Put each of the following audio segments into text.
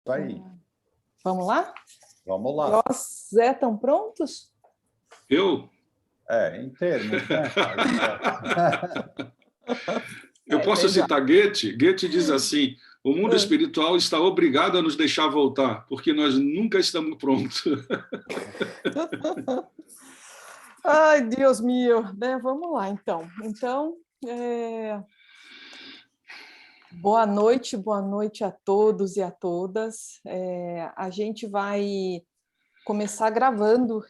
Isso aí. Vamos lá? Vamos lá. Nós, Zé, estão prontos? Eu? Em termos, né? Eu posso legal. citar Goethe? Goethe diz assim: o mundo espiritual está obrigado a nos deixar voltar, porque nós nunca estamos prontos. Ai, Deus meu, né? Vamos lá, então. Boa noite a todos e a todas. A gente vai começar gravando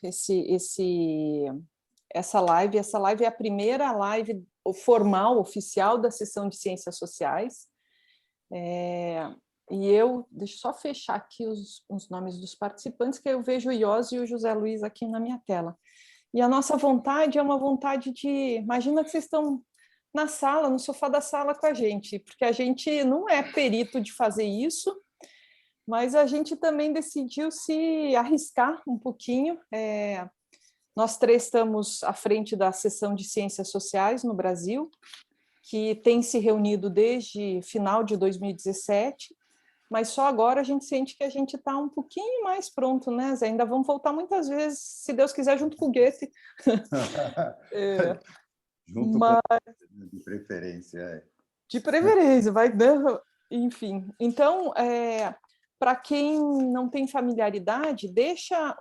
essa live. Essa live é a primeira live formal, oficial da sessão de Ciências Sociais. Deixa eu só fechar aqui os nomes dos participantes, que eu vejo o Iose e o José Luiz aqui na minha tela. E a nossa vontade é uma vontade de... Imagina que vocês estão na sala, no sofá da sala com a gente, porque a gente não é perito de fazer isso, mas a gente também decidiu se arriscar um pouquinho. Nós três estamos à frente da seção de Ciências Sociais no Brasil, que tem se reunido desde final de 2017, mas só agora a gente sente que a gente está um pouquinho mais pronto, né, Zé? Ainda vamos voltar muitas vezes, se Deus quiser, junto com o Goethe. Junto com de preferência. De preferência, vai dando, enfim. Então, para quem não tem familiaridade, deixa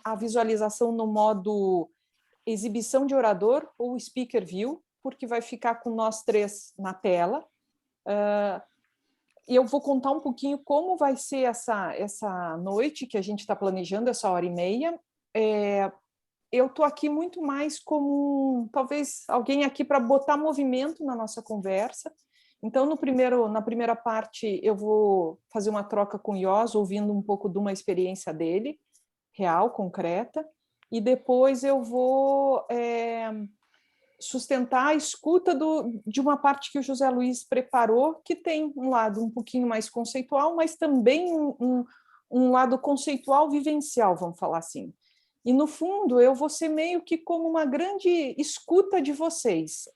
a visualização no modo exibição de orador ou speaker view, porque vai ficar com nós três na tela. E eu vou contar um pouquinho como vai ser essa noite que a gente está planejando, essa 1h30. Eu estou aqui muito mais como, talvez, alguém aqui para botar movimento na nossa conversa. Então, na primeira parte, eu vou fazer uma troca com o Ios, ouvindo um pouco de uma experiência dele, real, concreta, e depois eu vou sustentar a escuta de uma parte que o José Luiz preparou, que tem um lado um pouquinho mais conceitual, mas também um lado conceitual vivencial, vamos falar assim. E, no fundo, eu vou ser meio que como uma grande escuta de vocês.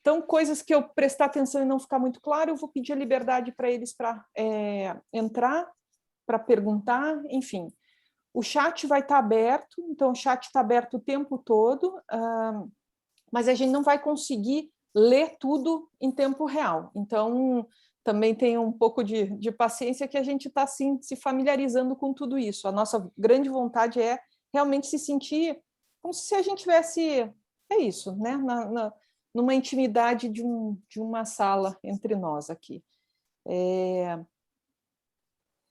Então, coisas que eu prestar atenção e não ficar muito claro, eu vou pedir a liberdade para eles para entrar, para perguntar, enfim. O chat vai estar aberto, então o chat está aberto o tempo todo, mas a gente não vai conseguir ler tudo em tempo real. Então, também tem um pouco de paciência, que a gente está assim, se familiarizando com tudo isso. A nossa grande vontade é realmente se sentir como se a gente tivesse, isso, né? Numa intimidade de uma sala entre nós aqui.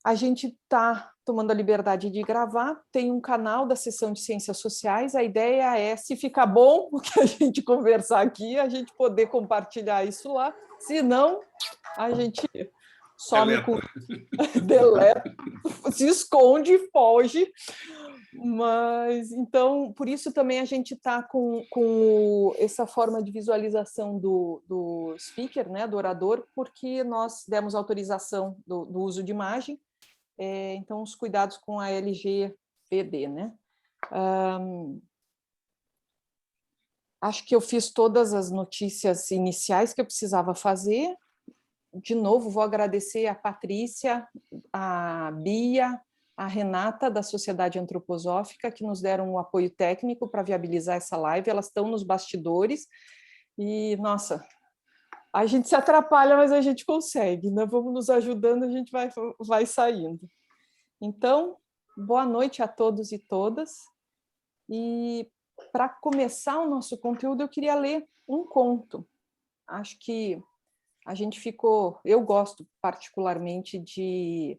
A gente está tomando a liberdade de gravar, tem um canal da sessão de Ciências Sociais, a ideia é, se ficar bom o que a gente conversar aqui, a gente poder compartilhar isso lá, se não, a gente some deleta, se esconde, foge. Mas, então, por isso também a gente está com essa forma de visualização do speaker, né, do orador, porque nós demos autorização do uso de imagem, então os cuidados com a LGPD, né? Acho que eu fiz todas as notícias iniciais que eu precisava fazer. De novo, vou agradecer a Patrícia, a Bia, a Renata, da Sociedade Antroposófica, que nos deram um apoio técnico para viabilizar essa live. Elas estão nos bastidores e, nossa, a gente se atrapalha, mas a gente consegue, né? Vamos nos ajudando, a gente vai saindo. Então, boa noite a todos e todas. E, para começar o nosso conteúdo, eu queria ler um conto. Acho que a gente eu gosto particularmente de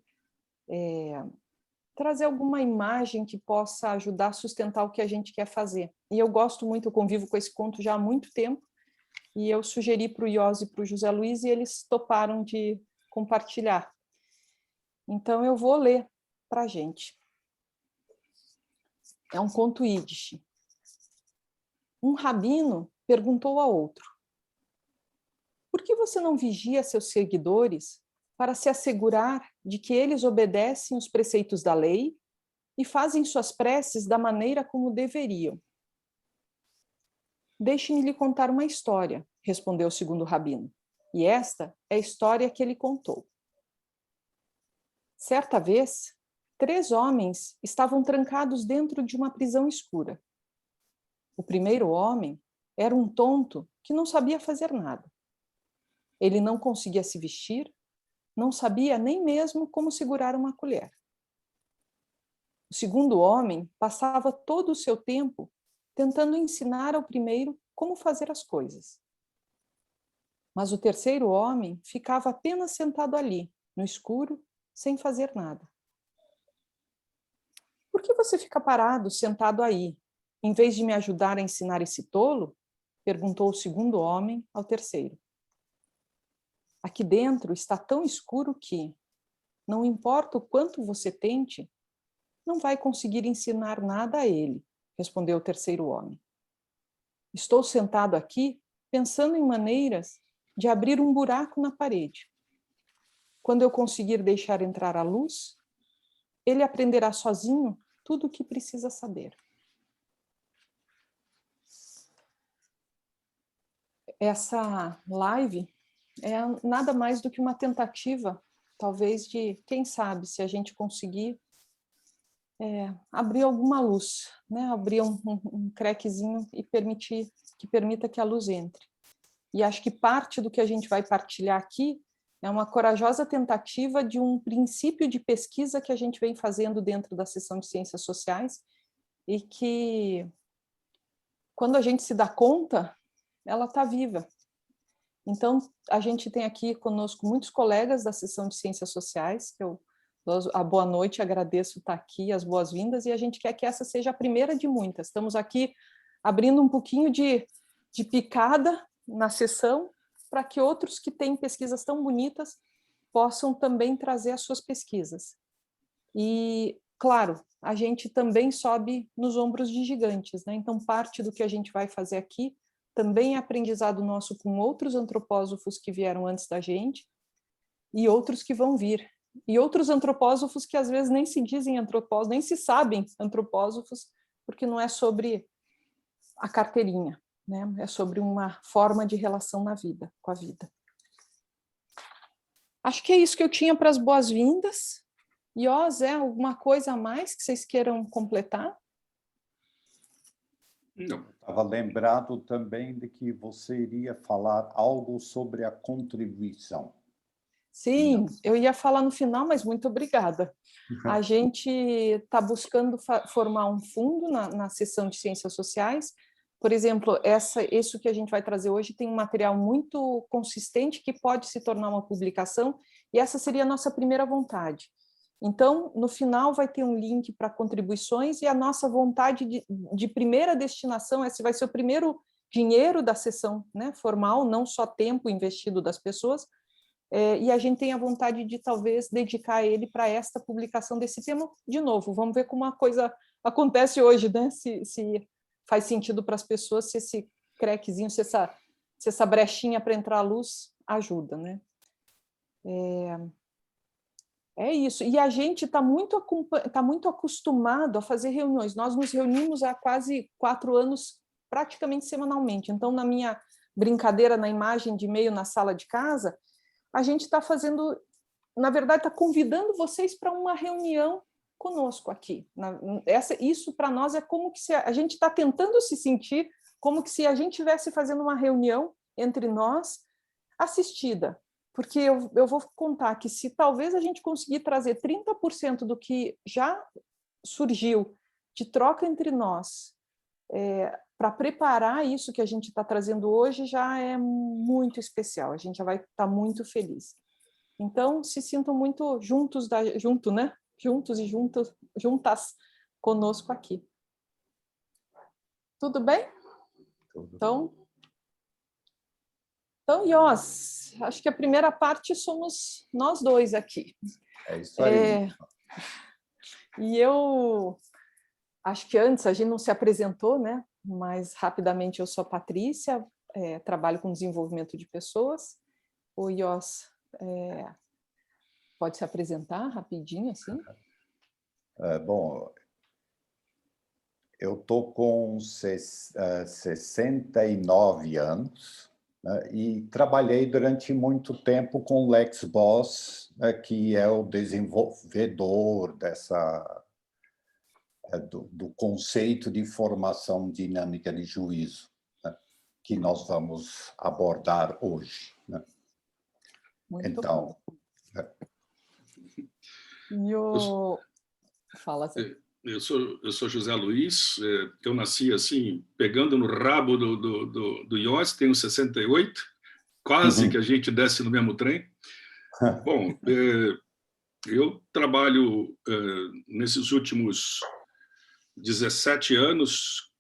trazer alguma imagem que possa ajudar a sustentar o que a gente quer fazer. E eu gosto muito, eu convivo com esse conto já há muito tempo, e eu sugeri para o Iose e para o José Luiz, e eles toparam de compartilhar. Então, eu vou ler para a gente. É um conto Yiddish. Um rabino perguntou a outro: por que você não vigia seus seguidores para se assegurar de que eles obedecem os preceitos da lei e fazem suas preces da maneira como deveriam? Deixe-me lhe contar uma história, respondeu o segundo rabino. E esta é a história que ele contou. Certa vez, 3 homens estavam trancados dentro de uma prisão escura. O primeiro homem era um tonto que não sabia fazer nada. Ele não conseguia se vestir, não sabia nem mesmo como segurar uma colher. O segundo homem passava todo o seu tempo tentando ensinar ao primeiro como fazer as coisas. Mas o terceiro homem ficava apenas sentado ali, no escuro, sem fazer nada. Por que você fica parado, sentado aí, em vez de me ajudar a ensinar esse tolo? Perguntou o segundo homem ao terceiro. Aqui dentro está tão escuro que, não importa o quanto você tente, não vai conseguir ensinar nada a ele, respondeu o terceiro homem. Estou sentado aqui pensando em maneiras de abrir um buraco na parede. Quando eu conseguir deixar entrar a luz, ele aprenderá sozinho tudo o que precisa saber. Essa live é nada mais do que uma tentativa, talvez, de, quem sabe, se a gente conseguir abrir alguma luz, né? Abrir um crequezinho e permita que a luz entre. E acho que parte do que a gente vai partilhar aqui é uma corajosa tentativa de um princípio de pesquisa que a gente vem fazendo dentro da seção de Ciências Sociais e que, quando a gente se dá conta, ela está viva. Então, a gente tem aqui conosco muitos colegas da seção de Ciências Sociais, que eu dou a boa noite, agradeço estar aqui, as boas-vindas, e a gente quer que essa seja a primeira de muitas. Estamos aqui abrindo um pouquinho de picada na sessão, para que outros que têm pesquisas tão bonitas possam também trazer as suas pesquisas. E, claro, a gente também sobe nos ombros de gigantes, né? Então, parte do que a gente vai fazer aqui também é aprendizado nosso com outros antropósofos que vieram antes da gente e outros que vão vir. E outros antropósofos que às vezes nem se dizem antropósofos, nem se sabem antropósofos, porque não é sobre a carteirinha, né? É sobre uma forma de relação na vida, com a vida. Acho que é isso que eu tinha para as boas-vindas. E, Zé, alguma coisa a mais que vocês queiram completar? Não. Estava lembrado também de que você iria falar algo sobre a contribuição. Sim, eu ia falar no final, mas muito obrigada. A gente está buscando formar um fundo na seção de Ciências Sociais. Por exemplo, isso que a gente vai trazer hoje tem um material muito consistente que pode se tornar uma publicação, e essa seria a nossa primeira vontade. Então, no final vai ter um link para contribuições, e a nossa vontade de primeira destinação, esse vai ser o primeiro dinheiro da sessão, né, formal, não só tempo investido das pessoas, e a gente tem a vontade de talvez dedicar ele para esta publicação desse tema de novo. Vamos ver como a coisa acontece hoje, né? Se faz sentido para as pessoas, se esse crequezinho, se essa brechinha para entrar a luz ajuda, né? É isso. E a gente está muito acostumado a fazer reuniões. Nós nos reunimos há quase 4 anos, praticamente semanalmente. Então, na minha brincadeira, na imagem de e-mail na sala de casa, a gente está fazendo, na verdade, está convidando vocês para uma reunião conosco aqui. Isso, para nós, é como que se a gente está tentando se sentir como que se a gente estivesse fazendo uma reunião entre nós, assistida. Porque eu vou contar que se talvez a gente conseguir trazer 30% do que já surgiu de troca entre nós, para preparar isso que a gente está trazendo hoje, já é muito especial, a gente já vai estar muito feliz. Então, se sintam muito juntos e juntas conosco aqui. Tudo bem? Então, Iós, acho que a primeira parte somos nós dois aqui. É isso aí. E eu acho que antes a gente não se apresentou, né? Mas rapidamente eu sou a Patrícia, trabalho com desenvolvimento de pessoas. O Iós pode se apresentar rapidinho, assim? Bom, eu estou com 69 anos. né? E trabalhei durante muito tempo com o Lex Boss, né, que é o desenvolvedor do conceito de formação dinâmica de juízo, né, que nós vamos abordar hoje, né? Muito então, bom. E o... Fala, Zé. Eu sou José Luiz, eu nasci assim, pegando no rabo do Ios, tenho 68, quase que a gente desce no mesmo trem. Bom, eu trabalho nesses últimos 17 anos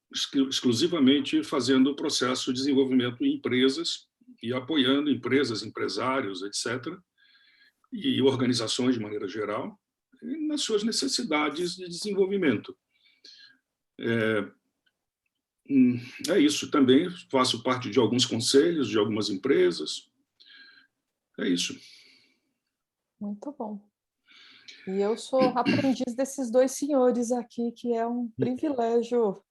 exclusivamente fazendo o processo de desenvolvimento em empresas e apoiando empresas, empresários, etc., e organizações de maneira geral, nas suas necessidades de desenvolvimento. É isso, também faço parte de alguns conselhos, de algumas empresas. É isso. Muito bom. E eu sou aprendiz desses dois senhores aqui, que é um privilégio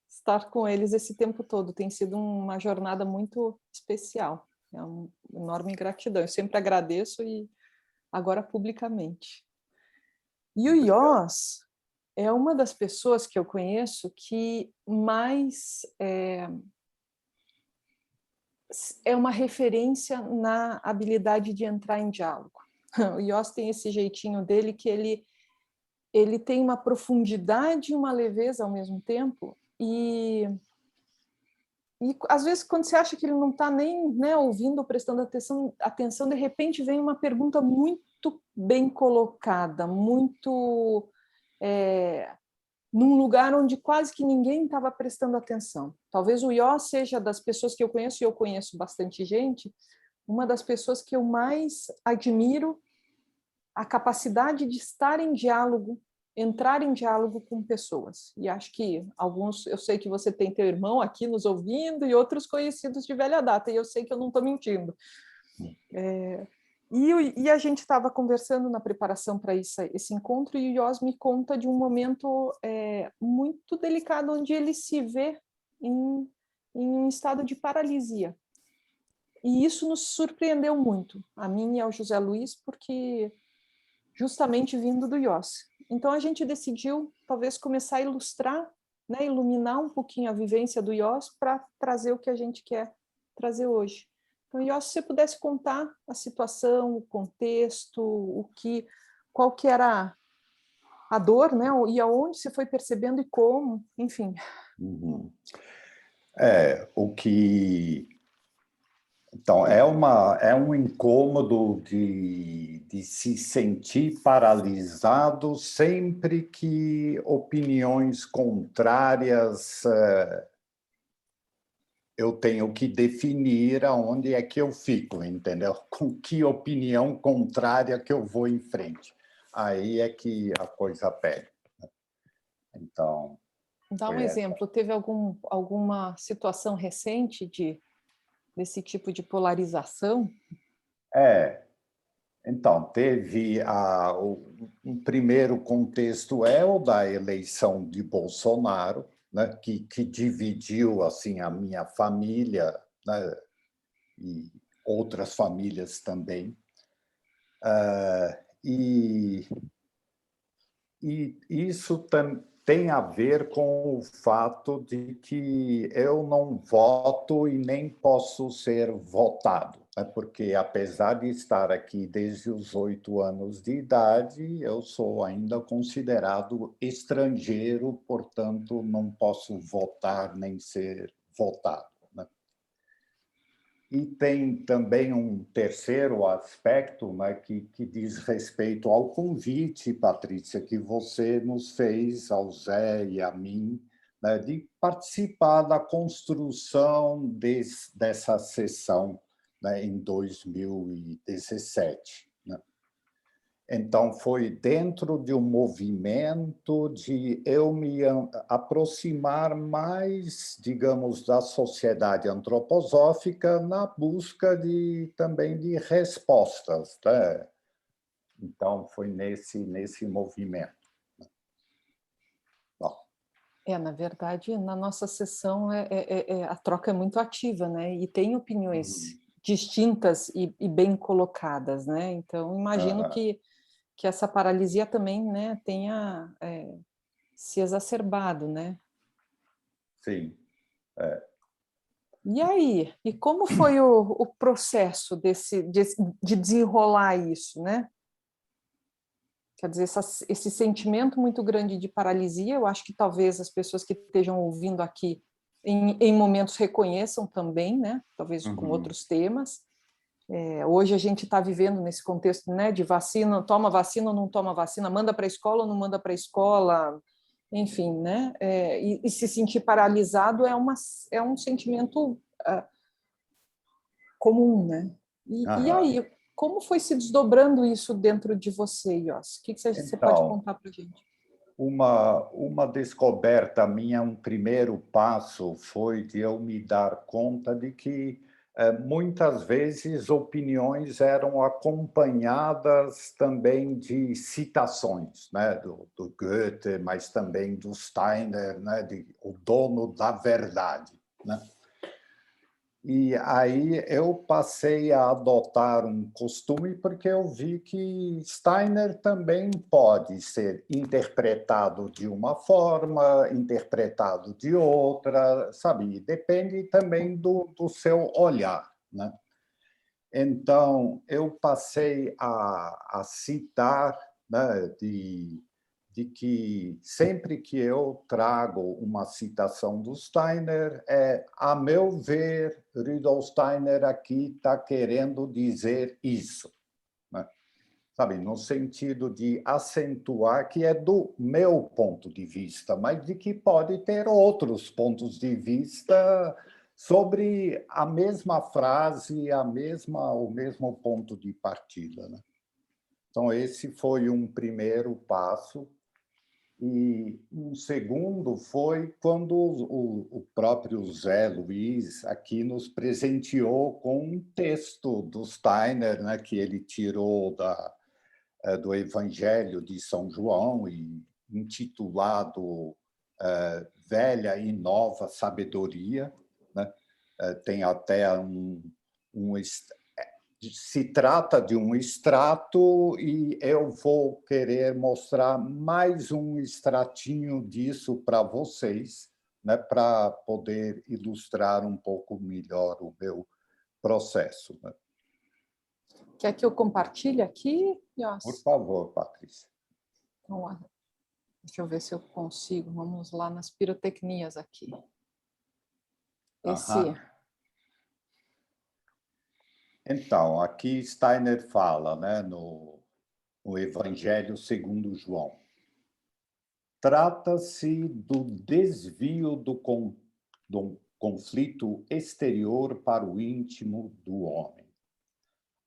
estar com eles esse tempo todo. Tem sido uma jornada muito especial. É uma enorme gratidão. Eu sempre agradeço e agora publicamente. E o Ios é uma das pessoas que eu conheço que mais é uma referência na habilidade de entrar em diálogo. O Ios tem esse jeitinho dele que ele tem uma profundidade e uma leveza ao mesmo tempo, e às vezes quando você acha que ele não está nem, né, ouvindo ou prestando atenção, de repente vem uma pergunta muito bem colocada, muito num lugar onde quase que ninguém estava prestando atenção. Talvez o Ió seja das pessoas que eu conheço, e eu conheço bastante gente, uma das pessoas que eu mais admiro a capacidade de estar em diálogo, entrar em diálogo com pessoas. E acho que alguns, eu sei que você tem teu irmão aqui nos ouvindo e outros conhecidos de velha data, e eu sei que eu não estou mentindo. E a gente estava conversando na preparação para esse encontro, e o Ios me conta de um momento muito delicado, onde ele se vê em um estado de paralisia. E isso nos surpreendeu muito, a mim e ao José Luiz, porque justamente vindo do Ios. Então a gente decidiu talvez começar a ilustrar, né, iluminar um pouquinho a vivência do Ios para trazer o que a gente quer trazer hoje. Então, Ios, se você pudesse contar a situação, o contexto, qual que era a dor, né, e aonde você foi percebendo e como, enfim. o que... Então, é um incômodo de se sentir paralisado sempre que opiniões contrárias eu tenho que definir aonde é que eu fico, entendeu? Com que opinião contrária que eu vou em frente. Aí é que a coisa pega. Então... Dá um exemplo. Teve alguma situação recente desse tipo de polarização? Então, teve um primeiro contexto o da eleição de Bolsonaro, né, que dividiu assim a minha família, né, e outras famílias também. E isso tem a ver com o fato de que eu não voto e nem posso ser votado, né? Porque, apesar de estar aqui desde os 8 anos de idade, eu sou ainda considerado estrangeiro, portanto, não posso votar nem ser votado. E tem também um terceiro aspecto, né, que diz respeito ao convite, Patrícia, que você nos fez, ao Zé e a mim, né, de participar da construção dessa sessão, né, em 2017. Então, foi dentro de um movimento de eu me aproximar mais, digamos, da sociedade antroposófica na busca também de respostas, né? Então, foi nesse movimento. Bom. Na verdade, na nossa sessão a troca é muito ativa, né? E tem opiniões distintas e bem colocadas, né? Então, imagino que essa paralisia também, né, tenha se exacerbado, né? Sim. E aí? E como foi o processo de desenrolar isso, né? Quer dizer, esse sentimento muito grande de paralisia, eu acho que talvez as pessoas que estejam ouvindo aqui em momentos reconheçam também, né? Talvez com outros temas. Hoje a gente está vivendo nesse contexto, né, de vacina, toma vacina ou não toma vacina, manda para a escola ou não manda para a escola, enfim, né? E se sentir paralisado é um sentimento comum, né? E aí, como foi se desdobrando isso dentro de você, Ios? O que você pode Então, contar para a gente? uma descoberta minha, um primeiro passo foi de eu me dar conta de que muitas vezes opiniões eram acompanhadas também de citações, né, do Goethe, mas também do Steiner, né, o dono da verdade, né? E aí eu passei a adotar um costume porque eu vi que Steiner também pode ser interpretado de uma forma, interpretado de outra, sabe? Depende também do seu olhar, né? Então, eu passei a citar, né, de que sempre que eu trago uma citação do Steiner, a meu ver, Rudolf Steiner aqui está querendo dizer isso, né? Sabe, no sentido de acentuar que é do meu ponto de vista, mas de que pode ter outros pontos de vista sobre a mesma frase, o mesmo ponto de partida, né? Então, esse foi um primeiro passo. E um segundo foi quando o próprio Zé Luiz aqui nos presenteou com um texto do Steiner, né, que ele tirou do Evangelho de São João e intitulado Velha e Nova Sabedoria, né? Tem até se trata de um extrato e eu vou querer mostrar mais um extratinho disso para vocês, né, para poder ilustrar um pouco melhor o meu processo, né? Quer que eu compartilhe aqui, Ios? Por favor, Patrícia. Então, deixa eu ver se eu consigo. Vamos lá nas pirotecnias aqui. Então, aqui Steiner fala, né, no Evangelho segundo João. Trata-se do desvio do conflito exterior para o íntimo do homem.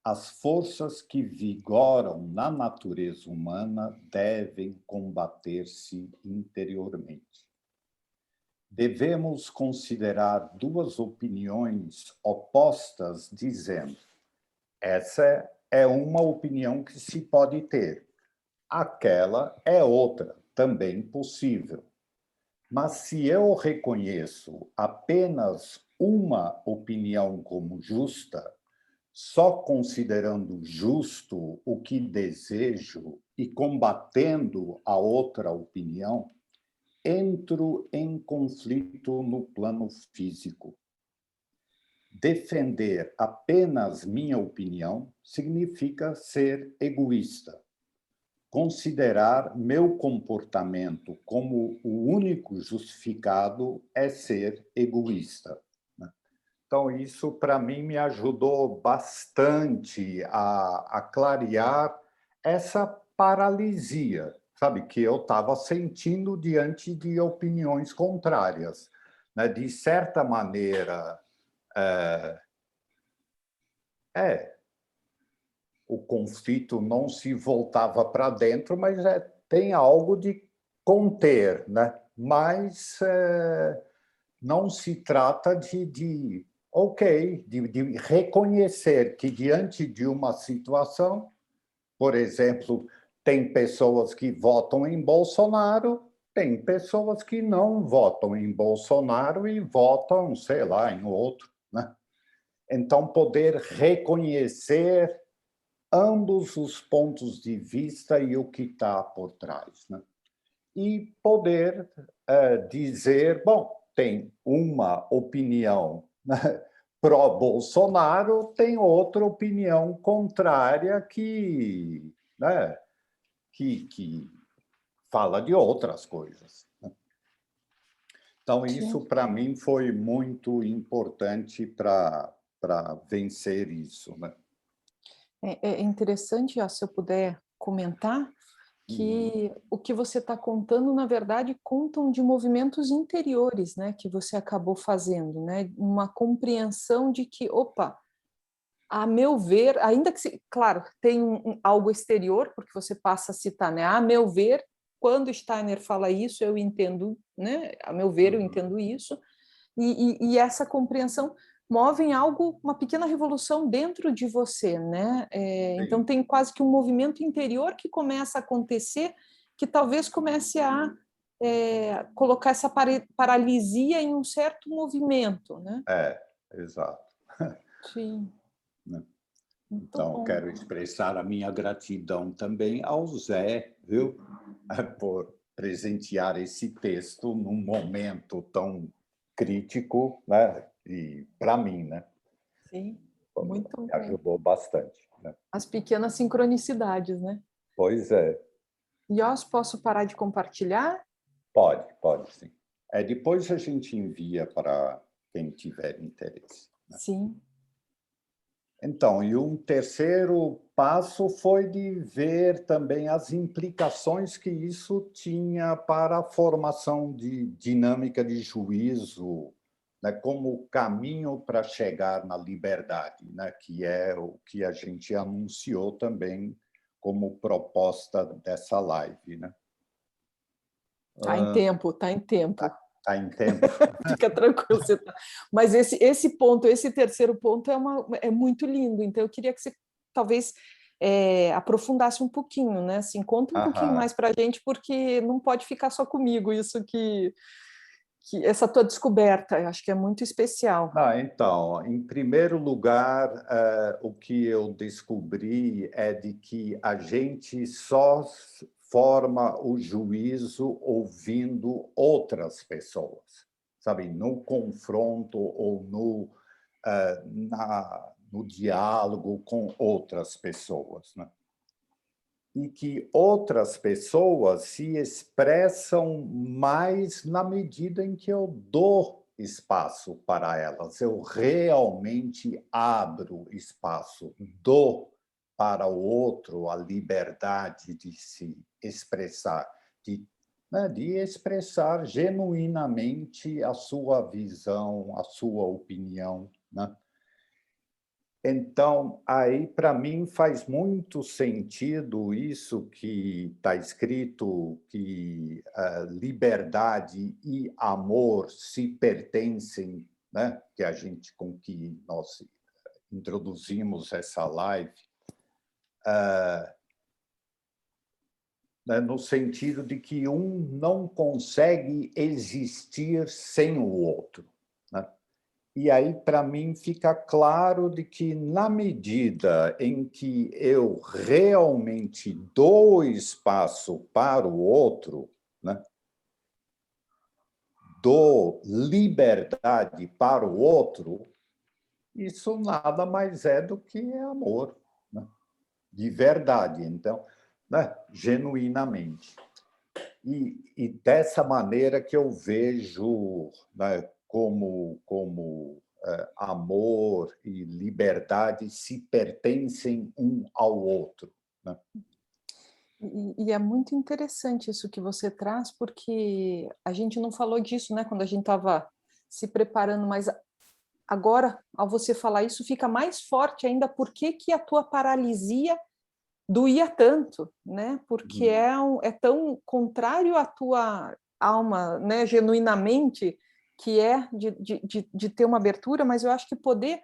As forças que vigoram na natureza humana devem combater-se interiormente. Devemos considerar duas opiniões opostas, dizendo: essa é uma opinião que se pode ter, aquela é outra, também possível. Mas se eu reconheço apenas uma opinião como justa, só considerando justo o que desejo e combatendo a outra opinião, entro em conflito no plano físico. Defender apenas minha opinião significa ser egoísta. Considerar meu comportamento como o único justificado é ser egoísta. Então, isso, para mim, me ajudou bastante a clarear essa paralisia, sabe, que eu estava sentindo diante de opiniões contrárias, né? De certa maneira, o conflito não se voltava para dentro, mas tem algo de conter, né? Mas não se trata de reconhecer que diante de uma situação, por exemplo, tem pessoas que votam em Bolsonaro tem pessoas que não votam em Bolsonaro e votam, sei lá, em outro, né? Então, poder reconhecer ambos os pontos de vista e o que está por trás, né? E poder dizer, bom, tem uma opinião, né, pró-Bolsonaro, tem outra opinião contrária né, que fala de outras coisas. Então, isso, para mim, foi muito importante para vencer isso, né? É interessante, ó, se eu puder comentar, que o que você está contando, na verdade, contam de movimentos interiores, né, que você acabou fazendo, né, uma compreensão de que, opa, a meu ver, ainda que, claro, tem algo exterior, porque você passa a citar, né, a meu ver, quando Steiner fala isso, eu entendo, né, a meu ver, eu entendo isso, e essa compreensão movem algo, uma pequena revolução dentro de você, né? Então tem quase que um movimento interior que começa a acontecer, que talvez comece a colocar essa paralisia em um certo movimento, né? Exato. Sim. Então, quero expressar a minha gratidão também ao Zé, viu? Por presentear esse texto num momento tão crítico, né? E para mim, né? Sim, muito bom. Ajudou bastante, né? As pequenas sincronicidades, né? Pois é. Yos, posso parar de compartilhar? Pode sim. Depois a gente envia para quem tiver interesse, né? Sim. Então, e um terceiro passo foi de ver também as implicações que isso tinha para a formação de dinâmica de juízo, né, como caminho para chegar na liberdade, né, que é o que a gente anunciou também como proposta dessa live, né? Tá em tempo, tá em tempo. Tá em tempo. Fica tranquilo. Mas esse ponto, esse terceiro ponto é muito lindo. Então, eu queria que você talvez aprofundasse um pouquinho, né? Assim, conta um pouquinho mais para a gente, porque não pode ficar só comigo isso que essa tua descoberta, eu acho que é muito especial. Então, em primeiro lugar, o que eu descobri é de que a gente só forma o juízo ouvindo outras pessoas, sabe? No confronto ou no diálogo com outras pessoas, né? E que outras pessoas se expressam mais na medida em que eu dou espaço para elas. Eu realmente abro espaço, dou para o outro a liberdade de se expressar, de expressar genuinamente a sua visão, a sua opinião, né? Então, aí, para mim, faz muito sentido isso que está escrito, que liberdade e amor se pertencem, né? Com que nós introduzimos essa live, né? No sentido de que um não consegue existir sem o outro, né? E aí, para mim, fica claro de que, na medida em que eu realmente dou espaço para o outro, né, dou liberdade para o outro, isso nada mais é do que amor, né, de verdade, então, né, genuinamente. E dessa maneira que eu vejo, né, como amor e liberdade se pertencem um ao outro, né? E é muito interessante isso que você traz, porque a gente não falou disso, né, quando a gente estava se preparando, mas agora, ao você falar isso, fica mais forte ainda por que a tua paralisia doía tanto, né? Porque é tão contrário à tua alma, né, genuinamente, que é de ter uma abertura, mas eu acho que poder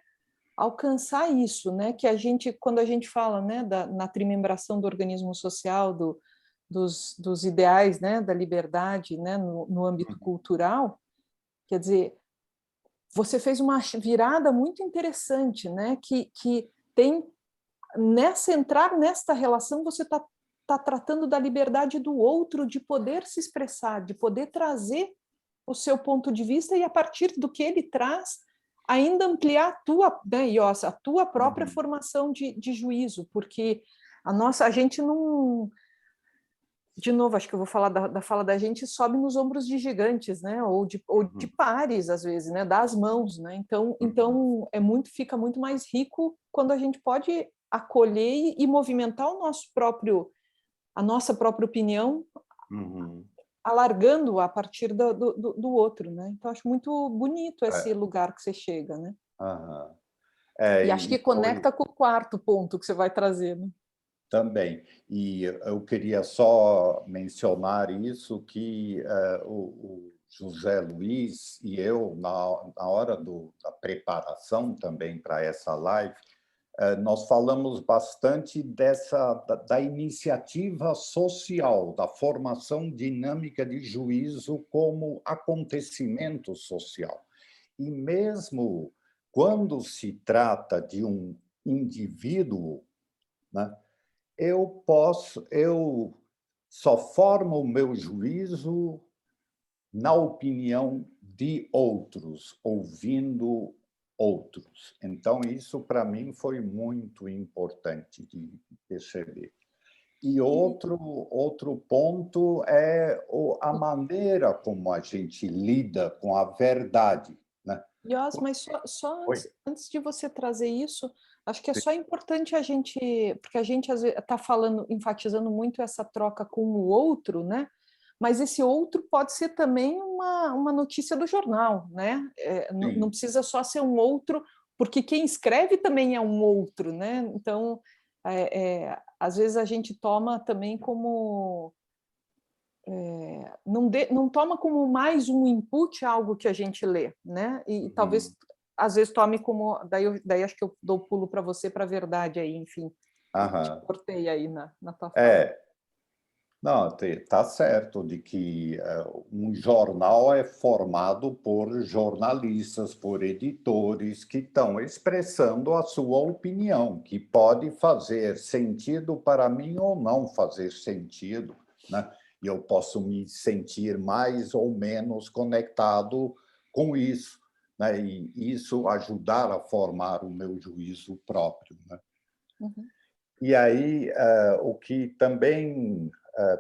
alcançar isso, né, que quando a gente fala, né, na trimembração do organismo social, dos ideais, né, da liberdade, né, no âmbito cultural, quer dizer, você fez uma virada muito interessante, né, que tem entrar nesta relação, você está tratando da liberdade do outro, de poder se expressar, de poder trazer o seu ponto de vista e, a partir do que ele traz, ainda ampliar a tua, né, Ios, a tua própria formação de juízo, porque a gente não... De novo, acho que eu vou falar da fala da gente, sobe nos ombros de gigantes, né? Ou de pares, às vezes, né? Das mãos, né? Então fica muito mais rico quando a gente pode acolher e movimentar a nossa própria opinião, alargando a partir do outro, né? Então, acho muito bonito esse lugar que você chega, né? E acho que conecta com o quarto ponto que você vai trazer, né? Também. E eu queria só mencionar isso, que o José Luiz e eu, na hora da preparação também para essa live, nós falamos bastante da iniciativa social, da formação dinâmica de juízo como acontecimento social. E mesmo quando se trata de um indivíduo, né, eu só formo o meu juízo na opinião de outros, ouvindo outros. Então, isso, para mim, foi muito importante de perceber. E outro ponto é a maneira como a gente lida com a verdade, né? Yos, mas só antes de você trazer isso, acho que é Sim. só importante a gente, porque a gente está falando, enfatizando muito essa troca com o outro, né? Mas esse outro pode ser também uma notícia do jornal, né? Não precisa só ser um outro, porque quem escreve também é um outro, né? Então, às vezes a gente toma também como... não toma como mais um input algo que a gente lê, né? E talvez, às vezes, tome como... Daí acho que eu dou pulo para você, para a verdade aí, enfim. Te cortei aí na tua fala. Não, está certo de que um jornal é formado por jornalistas, por editores que estão expressando a sua opinião, que pode fazer sentido para mim ou não fazer sentido, né? E eu posso me sentir mais ou menos conectado com isso, né? E isso ajudar a formar o meu juízo próprio, né? E aí, o que também,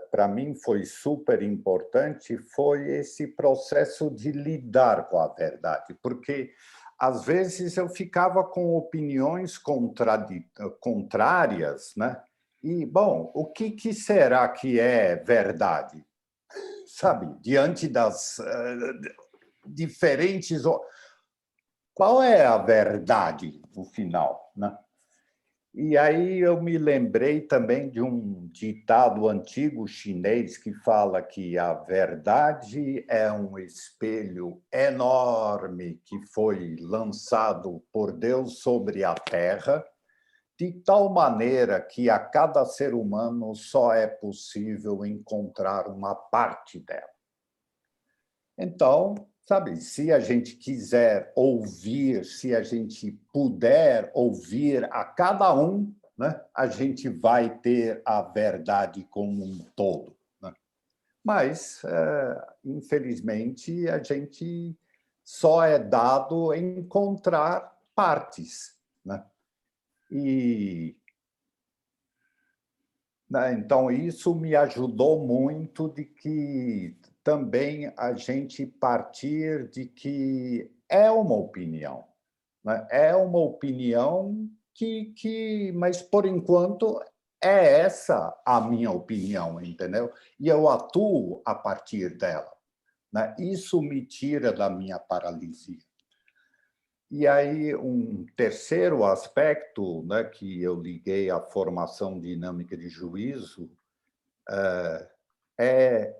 para mim, foi super importante foi esse processo de lidar com a verdade, porque, às vezes, eu ficava com opiniões contrárias, né? E, bom, o que será que é verdade? Sabe, diante das diferentes... Qual é a verdade, no final, né? E aí eu me lembrei também de um ditado antigo chinês que fala que a verdade é um espelho enorme que foi lançado por Deus sobre a Terra, de tal maneira que a cada ser humano só é possível encontrar uma parte dela. Então, sabe, se a gente quiser ouvir, se a gente puder ouvir a cada um, né, a gente vai ter a verdade como um todo, né? Mas, infelizmente, a gente só é dado encontrar partes, né? Então, isso me ajudou muito de que também a gente partir de que é uma opinião, né? É uma opinião mas, por enquanto, é essa a minha opinião, entendeu? E eu atuo a partir dela, né? Isso me tira da minha paralisia. E aí, um terceiro aspecto, né, que eu liguei à formação dinâmica de juízo é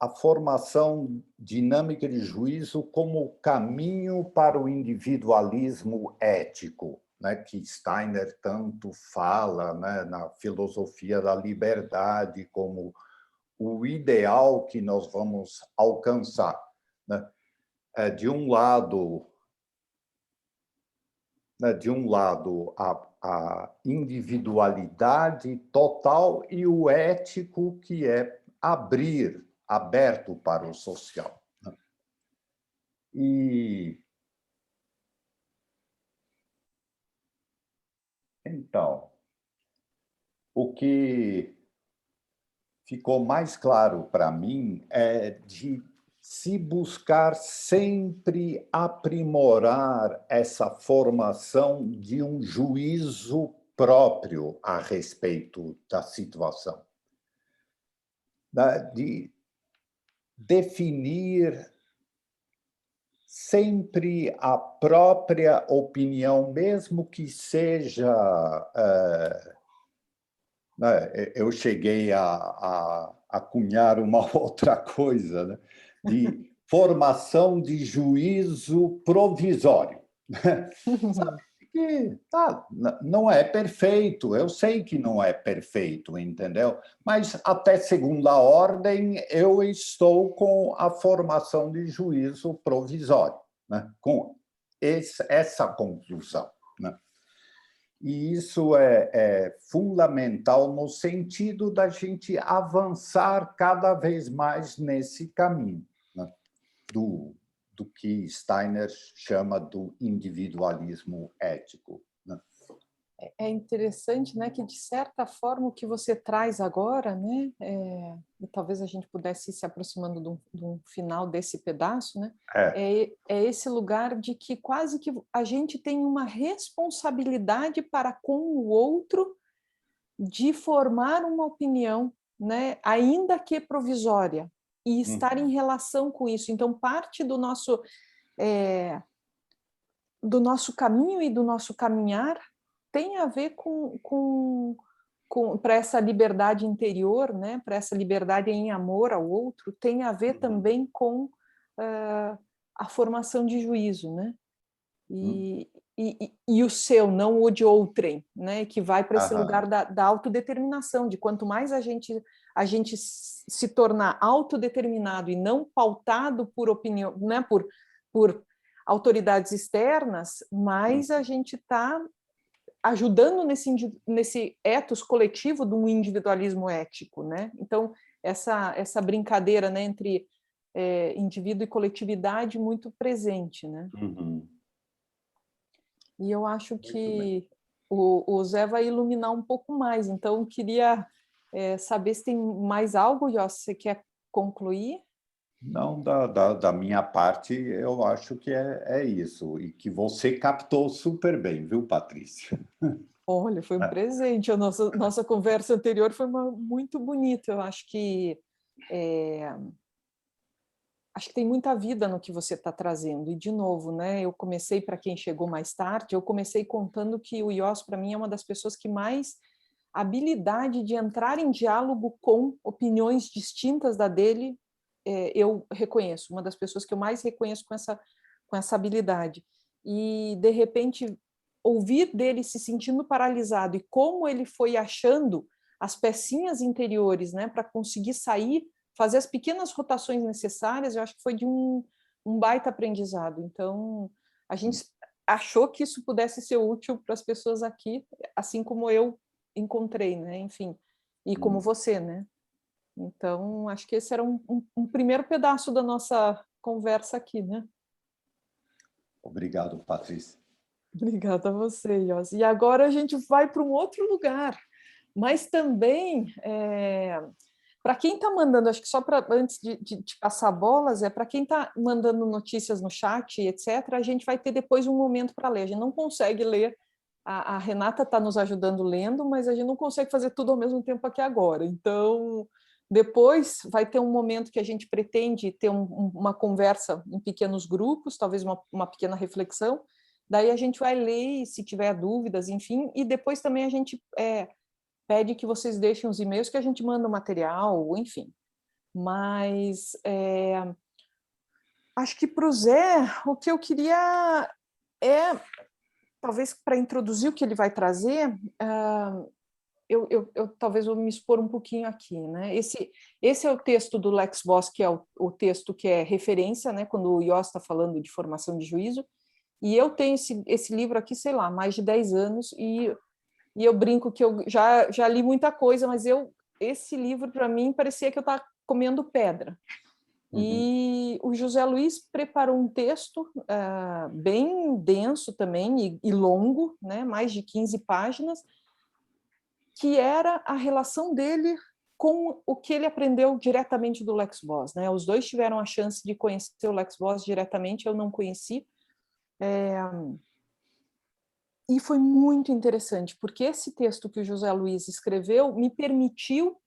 a formação dinâmica de juízo como caminho para o individualismo ético, né, que Steiner tanto fala, né, na filosofia da liberdade como o ideal que nós vamos alcançar, né? De um lado, né, a individualidade total e o ético, que é aberto para o social, né? E então, o que ficou mais claro para mim é de se buscar sempre aprimorar essa formação de um juízo próprio a respeito da situação, de definir sempre a própria opinião, mesmo que seja... eu cheguei a cunhar uma outra coisa, né? De formação de juízo provisório. Sabe que não é perfeito, eu sei que não é perfeito, entendeu? Mas até segunda ordem eu estou com a formação de juízo provisório, né? Com essa conclusão, né? E isso é fundamental no sentido da gente avançar cada vez mais nesse caminho, né? do que Steiner chama do individualismo ético, né? É interessante, né, que de certa forma o que você traz agora, né, e talvez a gente pudesse ir se aproximando de um final desse pedaço, né, é esse lugar de que quase que a gente tem uma responsabilidade para com o outro de formar uma opinião, né, ainda que provisória, e estar em relação com isso. Então, parte do nosso caminho e do nosso caminhar tem a ver para essa liberdade interior, né? Para essa liberdade em amor ao outro, tem a ver também com a formação de juízo, né? E o seu, não o de outrem, né? Que vai para esse lugar da autodeterminação, de quanto mais a gente se tornar autodeterminado e não pautado por opinião, né? Por autoridades externas, mais a gente está ajudando nesse ethos coletivo de um individualismo ético, né? Então, essa brincadeira, né, entre indivíduo e coletividade muito presente, né? E eu acho que o Zé vai iluminar um pouco mais, então queria saber se tem mais algo, Yossi, você quer concluir? Não, da minha parte, eu acho que é isso, e que você captou super bem, viu, Patrícia? Olha, foi um presente. A nossa conversa anterior foi muito bonita. Eu acho que tem muita vida no que você está trazendo. E, de novo, né, eu comecei, para quem chegou mais tarde, eu comecei contando que o Yossi, para mim, é uma das pessoas que mais habilidade de entrar em diálogo com opiniões distintas da dele, eu reconheço, uma das pessoas que eu mais reconheço com essa habilidade. E, de repente, ouvir dele se sentindo paralisado e como ele foi achando as pecinhas interiores, né, para conseguir sair, fazer as pequenas rotações necessárias, eu acho que foi de um baita aprendizado. Então, a gente achou que isso pudesse ser útil para as pessoas aqui, assim como eu encontrei, né, enfim, e como você, né? Então, acho que esse era um primeiro pedaço da nossa conversa aqui, né? Obrigado, Patrícia. Obrigada a você, Yossi. E agora a gente vai para um outro lugar, mas também, para quem está mandando, acho que só antes de passar bolas, para quem está mandando notícias no chat, etc., a gente vai ter depois um momento para ler. A gente não consegue ler, a Renata está nos ajudando lendo, mas a gente não consegue fazer tudo ao mesmo tempo aqui agora. Então, depois vai ter um momento que a gente pretende ter uma conversa em pequenos grupos, talvez uma pequena reflexão. Daí a gente vai ler, se tiver dúvidas, enfim, e depois também a gente pede que vocês deixem os e-mails que a gente manda o material, enfim. Mas acho que para o Zé, o que eu queria talvez para introduzir o que ele vai trazer, eu talvez vou me expor um pouquinho aqui, né? Esse é o texto do Lex Voss, que é o texto que é referência, né? Quando o Yost está falando de formação de juízo, e eu tenho esse livro aqui, sei lá, mais de 10 anos, e eu brinco que eu já li muita coisa, mas esse livro, para mim, parecia que eu estava comendo pedra. E o José Luiz preparou um texto bem denso também e longo, né? Mais de 15 páginas, que era a relação dele com o que ele aprendeu diretamente do Lex Voss, né? Os dois tiveram a chance de conhecer o Lex Voss diretamente, eu não conheci. E foi muito interessante, porque esse texto que o José Luiz escreveu me permitiu,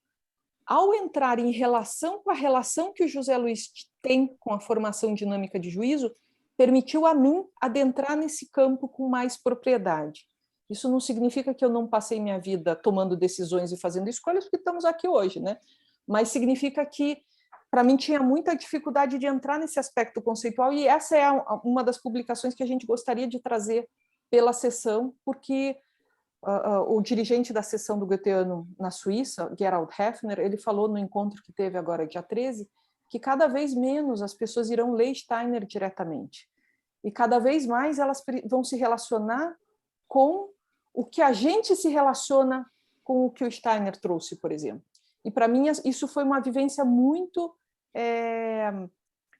ao entrar em relação com a relação que o José Luiz tem com a formação dinâmica de juízo, permitiu a mim adentrar nesse campo com mais propriedade. Isso não significa que eu não passei minha vida tomando decisões e fazendo escolhas, porque estamos aqui hoje, né? Mas significa que, para mim, tinha muita dificuldade de entrar nesse aspecto conceitual, e essa é uma das publicações que a gente gostaria de trazer pela sessão, porque o dirigente da sessão do Goetheano na Suíça, Gerald Hefner, ele falou no encontro que teve agora, dia 13, que cada vez menos as pessoas irão ler Steiner diretamente. E cada vez mais elas vão se relacionar com o que a gente se relaciona com o que o Steiner trouxe, por exemplo. E, para mim, isso foi uma vivência muito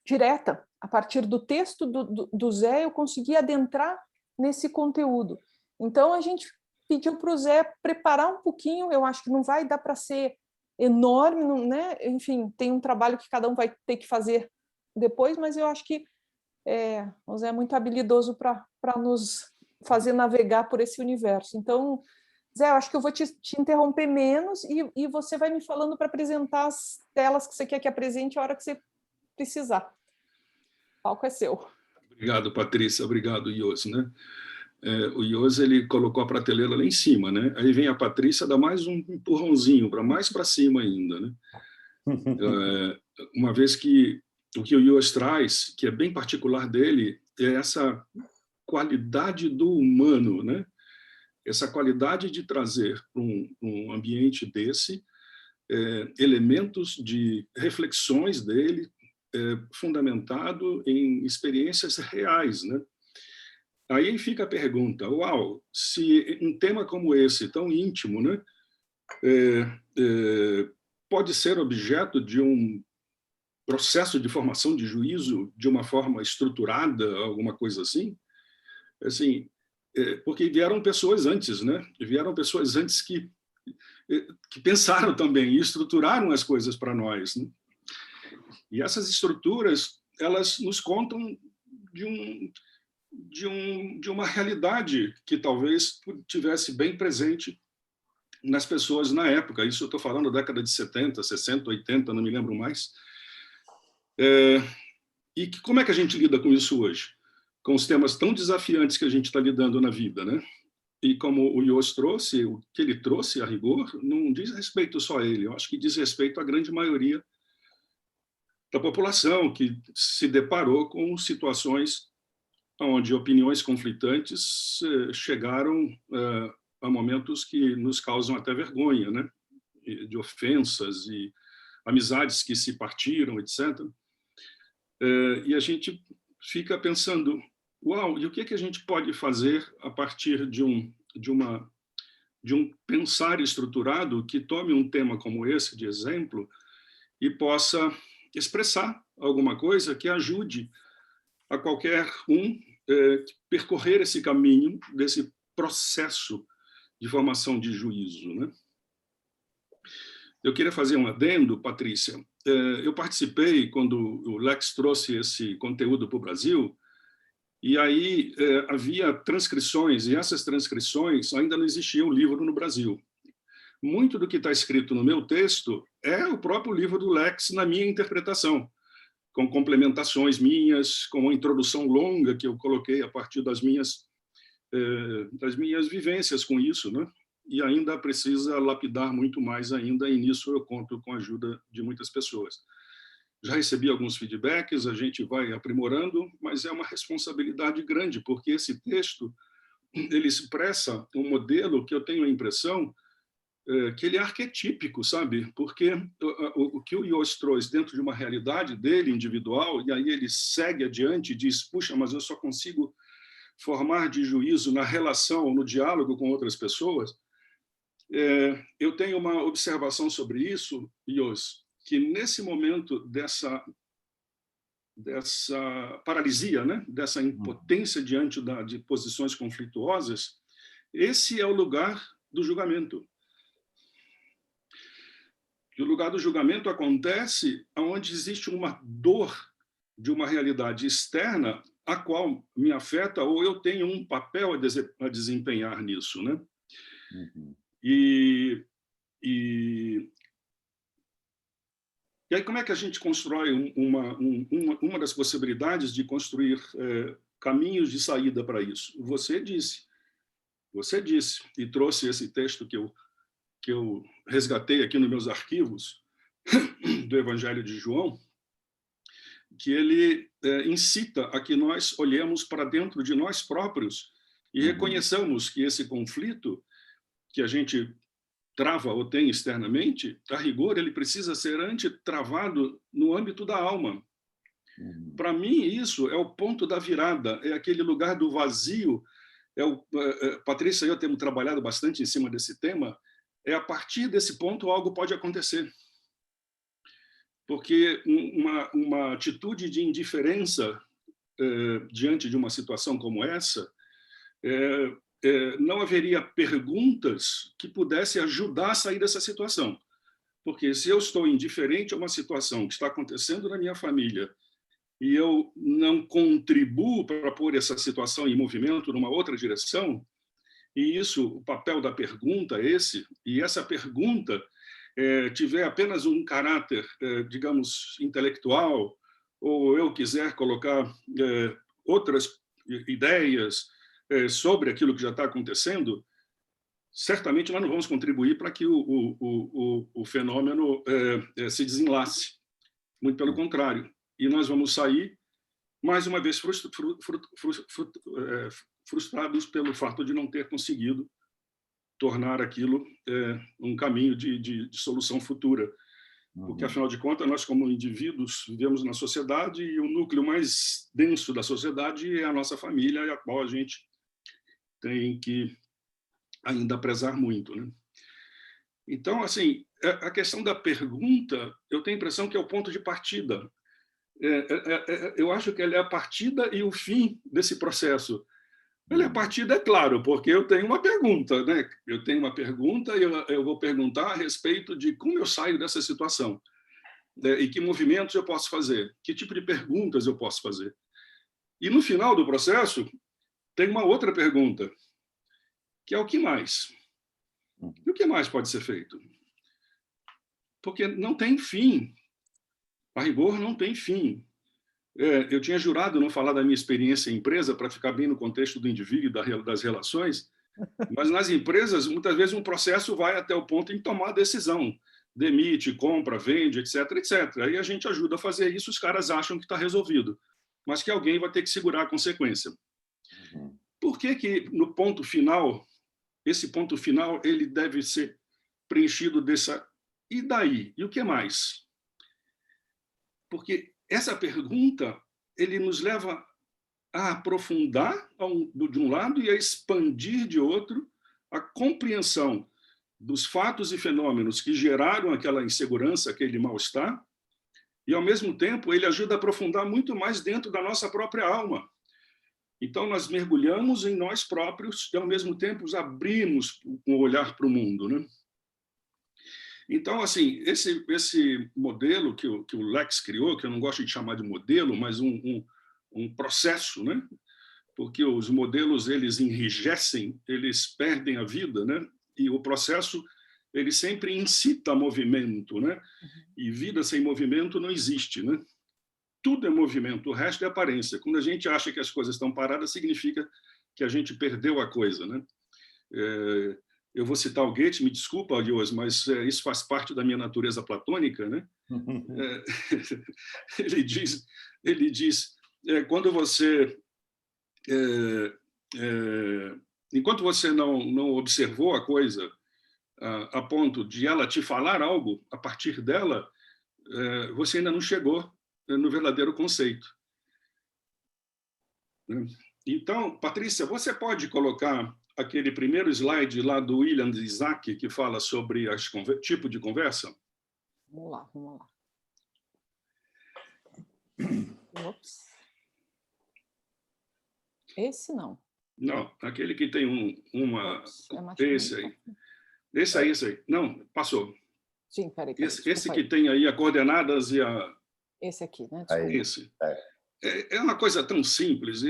direta. A partir do texto do Zé, eu consegui adentrar nesse conteúdo. Então, a gente pediu para o Zé preparar um pouquinho, eu acho que não vai dar para ser enorme, né? Enfim, tem um trabalho que cada um vai ter que fazer depois, mas eu acho que o Zé é muito habilidoso para nos fazer navegar por esse universo. Então, Zé, eu acho que eu vou te interromper menos e você vai me falando para apresentar as telas que você quer que apresente a hora que você precisar. O palco é seu. Obrigado, Patrícia. Obrigado, Ios, né? O Ios, ele colocou a prateleira lá em cima, né? Aí vem a Patrícia, dá mais um empurrãozinho para mais para cima ainda, né? Uma vez que o que o Ios traz, que é bem particular dele, é essa qualidade do humano, né? Essa qualidade de trazer para um ambiente desse elementos de reflexões dele fundamentado em experiências reais, né? Aí fica a pergunta: uau, se um tema como esse, tão íntimo, né, pode ser objeto de um processo de formação de juízo de uma forma estruturada, alguma coisa assim? Assim, porque vieram pessoas antes, né? Vieram pessoas antes que pensaram também e estruturaram as coisas para nós, né? E essas estruturas, elas nos contam de uma realidade que talvez tivesse bem presente nas pessoas na época. Isso eu estou falando da década de 70, 60, 80, não me lembro mais. E como é que a gente lida com isso hoje? Com os temas tão desafiantes que a gente está lidando na vida, né? E como o Ios trouxe, o que ele trouxe, a rigor, não diz respeito só a ele, eu acho que diz respeito à grande maioria da população que se deparou com situações onde opiniões conflitantes chegaram a momentos que nos causam até vergonha, né? De ofensas e amizades que se partiram, etc. E a gente fica pensando, uau, e o que a gente pode fazer a partir de um pensar estruturado que tome um tema como esse de exemplo e possa expressar alguma coisa que ajude a qualquer um percorrer esse caminho desse processo de formação de juízo, né? Eu queria fazer um adendo, Patrícia. Eu participei quando o Lex trouxe esse conteúdo para o Brasil, e aí havia transcrições, e essas transcrições ainda não existia um livro no Brasil. Muito do que está escrito no meu texto é o próprio livro do Lex na minha interpretação, com complementações minhas, com uma introdução longa que eu coloquei a partir das minhas vivências com isso, né? E ainda precisa lapidar muito mais ainda, e nisso eu conto com a ajuda de muitas pessoas. Já recebi alguns feedbacks, a gente vai aprimorando, mas é uma responsabilidade grande, porque esse texto ele expressa um modelo que eu tenho a impressão que ele é arquetípico, sabe? Porque o que o Joost trouxe dentro de uma realidade dele, individual, e aí ele segue adiante e diz, puxa, mas eu só consigo formar de juízo na relação, no diálogo com outras pessoas. Eu tenho uma observação sobre isso, Joost, que nesse momento dessa paralisia, né? Dessa impotência diante de posições conflituosas, esse é o lugar do julgamento. E o lugar do julgamento acontece onde existe uma dor de uma realidade externa a qual me afeta ou eu tenho um papel a desempenhar nisso, né? E aí como é que a gente constrói uma das possibilidades de construir caminhos de saída para isso? Você disse e trouxe esse texto que eu resgatei aqui nos meus arquivos do Evangelho de João, que ele incita a que nós olhemos para dentro de nós próprios e reconheçamos que esse conflito que a gente trava ou tem externamente, a rigor, ele precisa ser travado no âmbito da alma. Para mim, isso é o ponto da virada, é aquele lugar do vazio. Patrícia e eu temos trabalhado bastante em cima desse tema. A partir desse ponto, algo pode acontecer. Porque uma atitude de indiferença diante de uma situação como essa, não haveria perguntas que pudessem ajudar a sair dessa situação. Porque se eu estou indiferente a uma situação que está acontecendo na minha família e eu não contribuo para pôr essa situação em movimento numa outra direção, e isso, o papel da pergunta é esse, e essa pergunta tiver apenas um caráter, digamos, intelectual, ou eu quiser colocar outras ideias sobre aquilo que já está acontecendo, certamente nós não vamos contribuir para que o fenômeno se desenlace. Muito pelo contrário. E nós vamos sair, mais uma vez, frustrados pelo fato de não ter conseguido tornar aquilo um caminho de solução futura. Porque, afinal de contas, nós, como indivíduos, vivemos na sociedade e o núcleo mais denso da sociedade é a nossa família, a qual a gente tem que ainda prezar muito, né? Então, assim, a questão da pergunta, eu tenho a impressão que é o ponto de partida. Eu acho que ela é a partida e o fim desse processo. Ela é a partida, é claro, porque eu tenho uma pergunta, né? Eu tenho uma pergunta e eu vou perguntar a respeito de como eu saio dessa situação, e que movimentos eu posso fazer, que tipo de perguntas eu posso fazer. E no final do processo, tem uma outra pergunta, que é o que mais? E o que mais pode ser feito? Porque não tem fim. A rigor, não tem fim. Eu tinha jurado não falar da minha experiência em empresa para ficar bem no contexto do indivíduo e das relações, mas nas empresas, muitas vezes, um processo vai até o ponto em tomar a decisão. Demite, compra, vende, etc, etc. Aí a gente ajuda a fazer isso, os caras acham que está resolvido, mas que alguém vai ter que segurar a consequência. Por que no ponto final, esse ponto final, ele deve ser preenchido dessa... E daí? E o que mais? Porque essa pergunta ele nos leva a aprofundar de um lado e a expandir de outro a compreensão dos fatos e fenômenos que geraram aquela insegurança, aquele mal-estar, e, ao mesmo tempo, ele ajuda a aprofundar muito mais dentro da nossa própria alma. Então, nós mergulhamos em nós próprios e, ao mesmo tempo, abrimos um olhar para o mundo, né? Então, assim, esse modelo que o Lex criou, que eu não gosto de chamar de modelo, mas um processo, né? Porque os modelos eles enrijecem, eles perdem a vida, né? E o processo ele sempre incita movimento, né? E vida sem movimento não existe, né? Tudo é movimento, o resto é aparência. Quando a gente acha que as coisas estão paradas, significa que a gente perdeu a coisa, né? Eu vou citar o Goethe, me desculpa, Joost, mas isso faz parte da minha natureza platônica, né? Ele diz quando você enquanto você não observou a coisa a ponto de ela te falar algo a partir dela, você ainda não chegou no verdadeiro conceito. Então, Patrícia, você pode colocar aquele primeiro slide lá do William Isaac, que fala sobre tipo de conversa? Vamos lá, vamos lá. Ops. Esse não. Não, aquele que tem uma... Ops, esse aí. Esse aí. Não, passou. Sim, peraí. Esse que tem aí as coordenadas e a... Esse aqui, né? Esse. É uma coisa tão simples.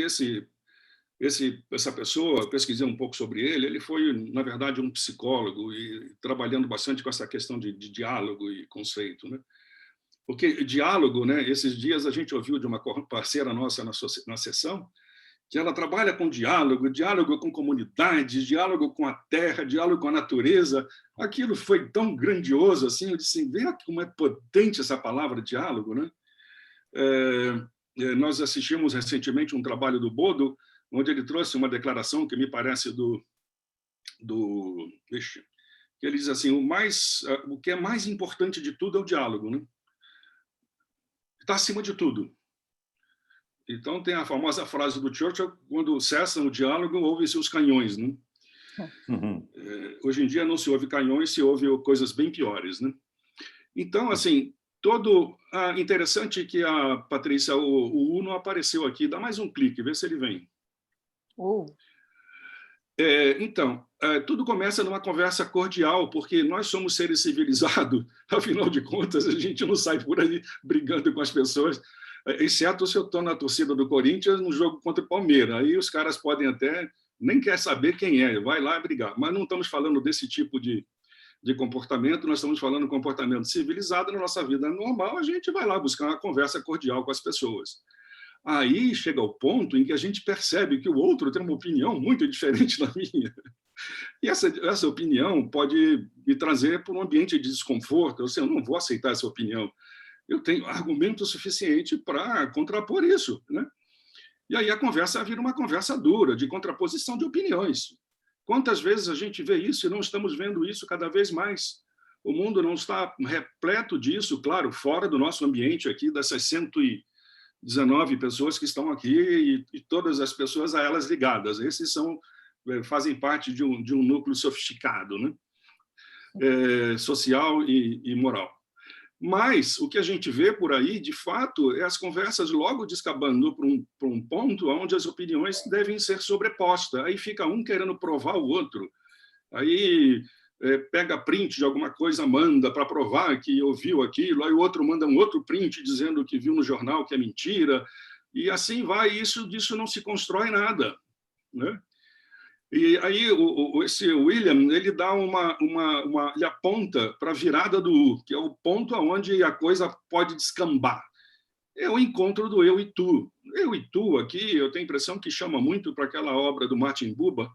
Essa pessoa, eu pesquisei um pouco sobre ele, ele foi, na verdade, um psicólogo e trabalhando bastante com essa questão de diálogo e conceito, né? Porque diálogo, né? Esses dias a gente ouviu de uma parceira nossa na sessão que ela trabalha com diálogo com comunidade, diálogo com a terra, diálogo com a natureza. Aquilo foi tão grandioso assim, eu disse, vê como é potente essa palavra diálogo, né? Nós assistimos recentemente um trabalho do Bodo, onde ele trouxe uma declaração que me parece que ele diz assim, o que é mais importante de tudo é o diálogo, né? Está acima de tudo. Então tem a famosa frase do Churchill, quando cessam o diálogo, ouvem-se os canhões, né? Hoje em dia não se ouve canhões, se ouve coisas bem piores, né? Então, assim, interessante que a Patrícia, o Uno apareceu aqui, dá mais um clique, vê se ele vem. Então, tudo começa numa conversa cordial, porque nós somos seres civilizados, afinal de contas, a gente não sai por aí brigando com as pessoas, exceto se eu estou na torcida do Corinthians no jogo contra o Palmeiras. Aí os caras podem até, nem quer saber quem é, vai lá brigar. Mas não estamos falando desse tipo de comportamento, nós estamos falando de comportamento civilizado na nossa vida normal, a gente vai lá buscar uma conversa cordial com as pessoas. Aí chega o ponto em que a gente percebe que o outro tem uma opinião muito diferente da minha. E essa opinião pode me trazer para um ambiente de desconforto. Eu não vou aceitar essa opinião. Eu tenho argumento suficiente para contrapor isso, né? E aí a conversa vira uma conversa dura, de contraposição de opiniões. Quantas vezes a gente vê isso e não estamos vendo isso cada vez mais? O mundo não está repleto disso, claro, fora do nosso ambiente aqui, dessas 119 pessoas que estão aqui e todas as pessoas a elas ligadas. Esses fazem parte de um núcleo sofisticado, né? Social e moral. Mas o que a gente vê por aí, de fato, é as conversas logo descambando para um ponto onde as opiniões devem ser sobrepostas. Aí fica um querendo provar o outro. Aí pega print de alguma coisa, manda para provar que ouviu aquilo, aí o outro manda um outro print dizendo que viu no jornal que é mentira, e assim vai, disso não se constrói nada, né? E aí esse William, ele dá ele aponta para a virada do U, que é o ponto onde a coisa pode descambar. É o encontro do eu e tu. Eu e tu aqui, eu tenho a impressão que chama muito para aquela obra do Martin Buber,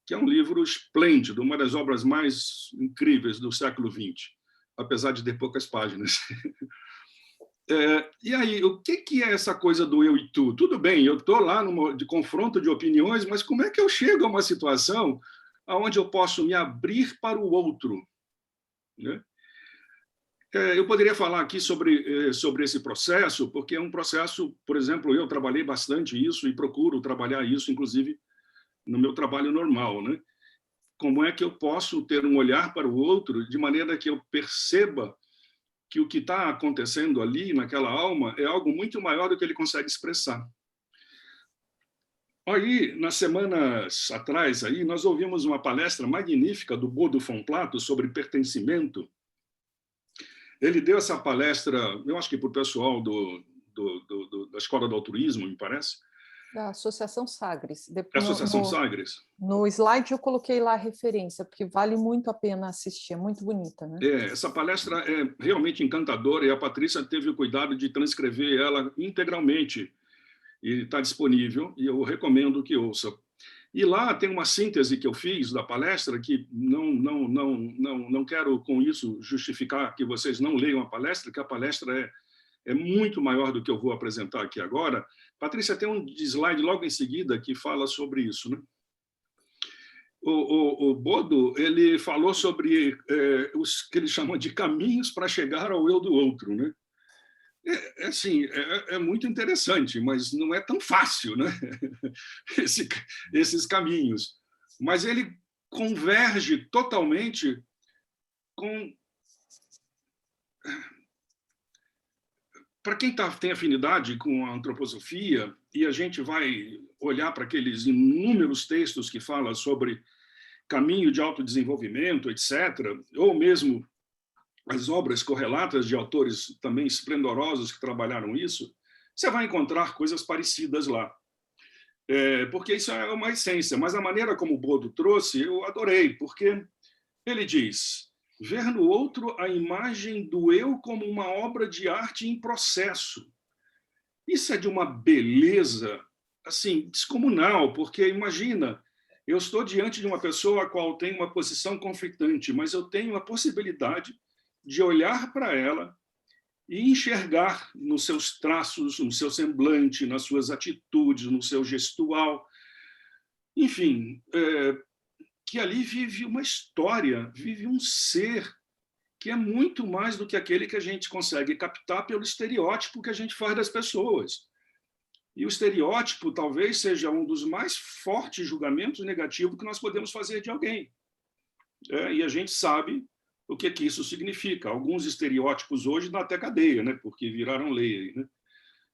que é um livro esplêndido, uma das obras mais incríveis do século XX, apesar de ter poucas páginas. E aí, o que é essa coisa do eu e tu? Tudo bem, eu estou lá de confronto de opiniões, mas como é que eu chego a uma situação onde eu posso me abrir para o outro, né? Eu poderia falar aqui sobre esse processo, porque é um processo, por exemplo, eu trabalhei bastante isso e procuro trabalhar isso, inclusive, no meu trabalho normal, né? Como é que eu posso ter um olhar para o outro de maneira que eu perceba que o que está acontecendo ali, naquela alma, é algo muito maior do que ele consegue expressar. Aí, nas semanas atrás, aí, nós ouvimos uma palestra magnífica do Bodo von Plato sobre pertencimento. Ele deu essa palestra, eu acho que para o pessoal da Escola do Altruísmo, me parece. Da Associação Sagres. Associação Sagres. No slide eu coloquei lá a referência, porque vale muito a pena assistir, é muito bonita, né? Essa palestra é realmente encantadora e a Patrícia teve o cuidado de transcrever ela integralmente e está disponível e eu recomendo que ouça. E lá tem uma síntese que eu fiz da palestra que não quero com isso justificar que vocês não leiam a palestra, que a palestra é muito maior do que eu vou apresentar aqui agora. Patrícia, tem um slide logo em seguida que fala sobre isso, né? o Bodo, ele falou sobre os que ele chama de caminhos para chegar ao eu do outro, né? Assim, é muito interessante, mas não é tão fácil, né? Esses caminhos. Mas ele converge totalmente com... Para quem tem afinidade com a antroposofia, e a gente vai olhar para aqueles inúmeros textos que falam sobre caminho de autodesenvolvimento, etc., ou mesmo as obras correlatas de autores também esplendorosos que trabalharam isso, você vai encontrar coisas parecidas lá. Porque isso é uma essência. Mas a maneira como o Bodo trouxe, eu adorei, porque ele diz: ver no outro a imagem do eu como uma obra de arte em processo. Isso é de uma beleza assim, descomunal, porque imagina, eu estou diante de uma pessoa a qual tem uma posição conflitante, mas eu tenho a possibilidade de olhar para ela e enxergar nos seus traços, no seu semblante, nas suas atitudes, no seu gestual, enfim, que ali vive uma história, vive um ser que é muito mais do que aquele que a gente consegue captar pelo estereótipo que a gente faz das pessoas. E o estereótipo talvez seja um dos mais fortes julgamentos negativos que nós podemos fazer de alguém. E a gente sabe o que isso significa. Alguns estereótipos hoje dão até cadeia, né? Porque viraram lei. Né?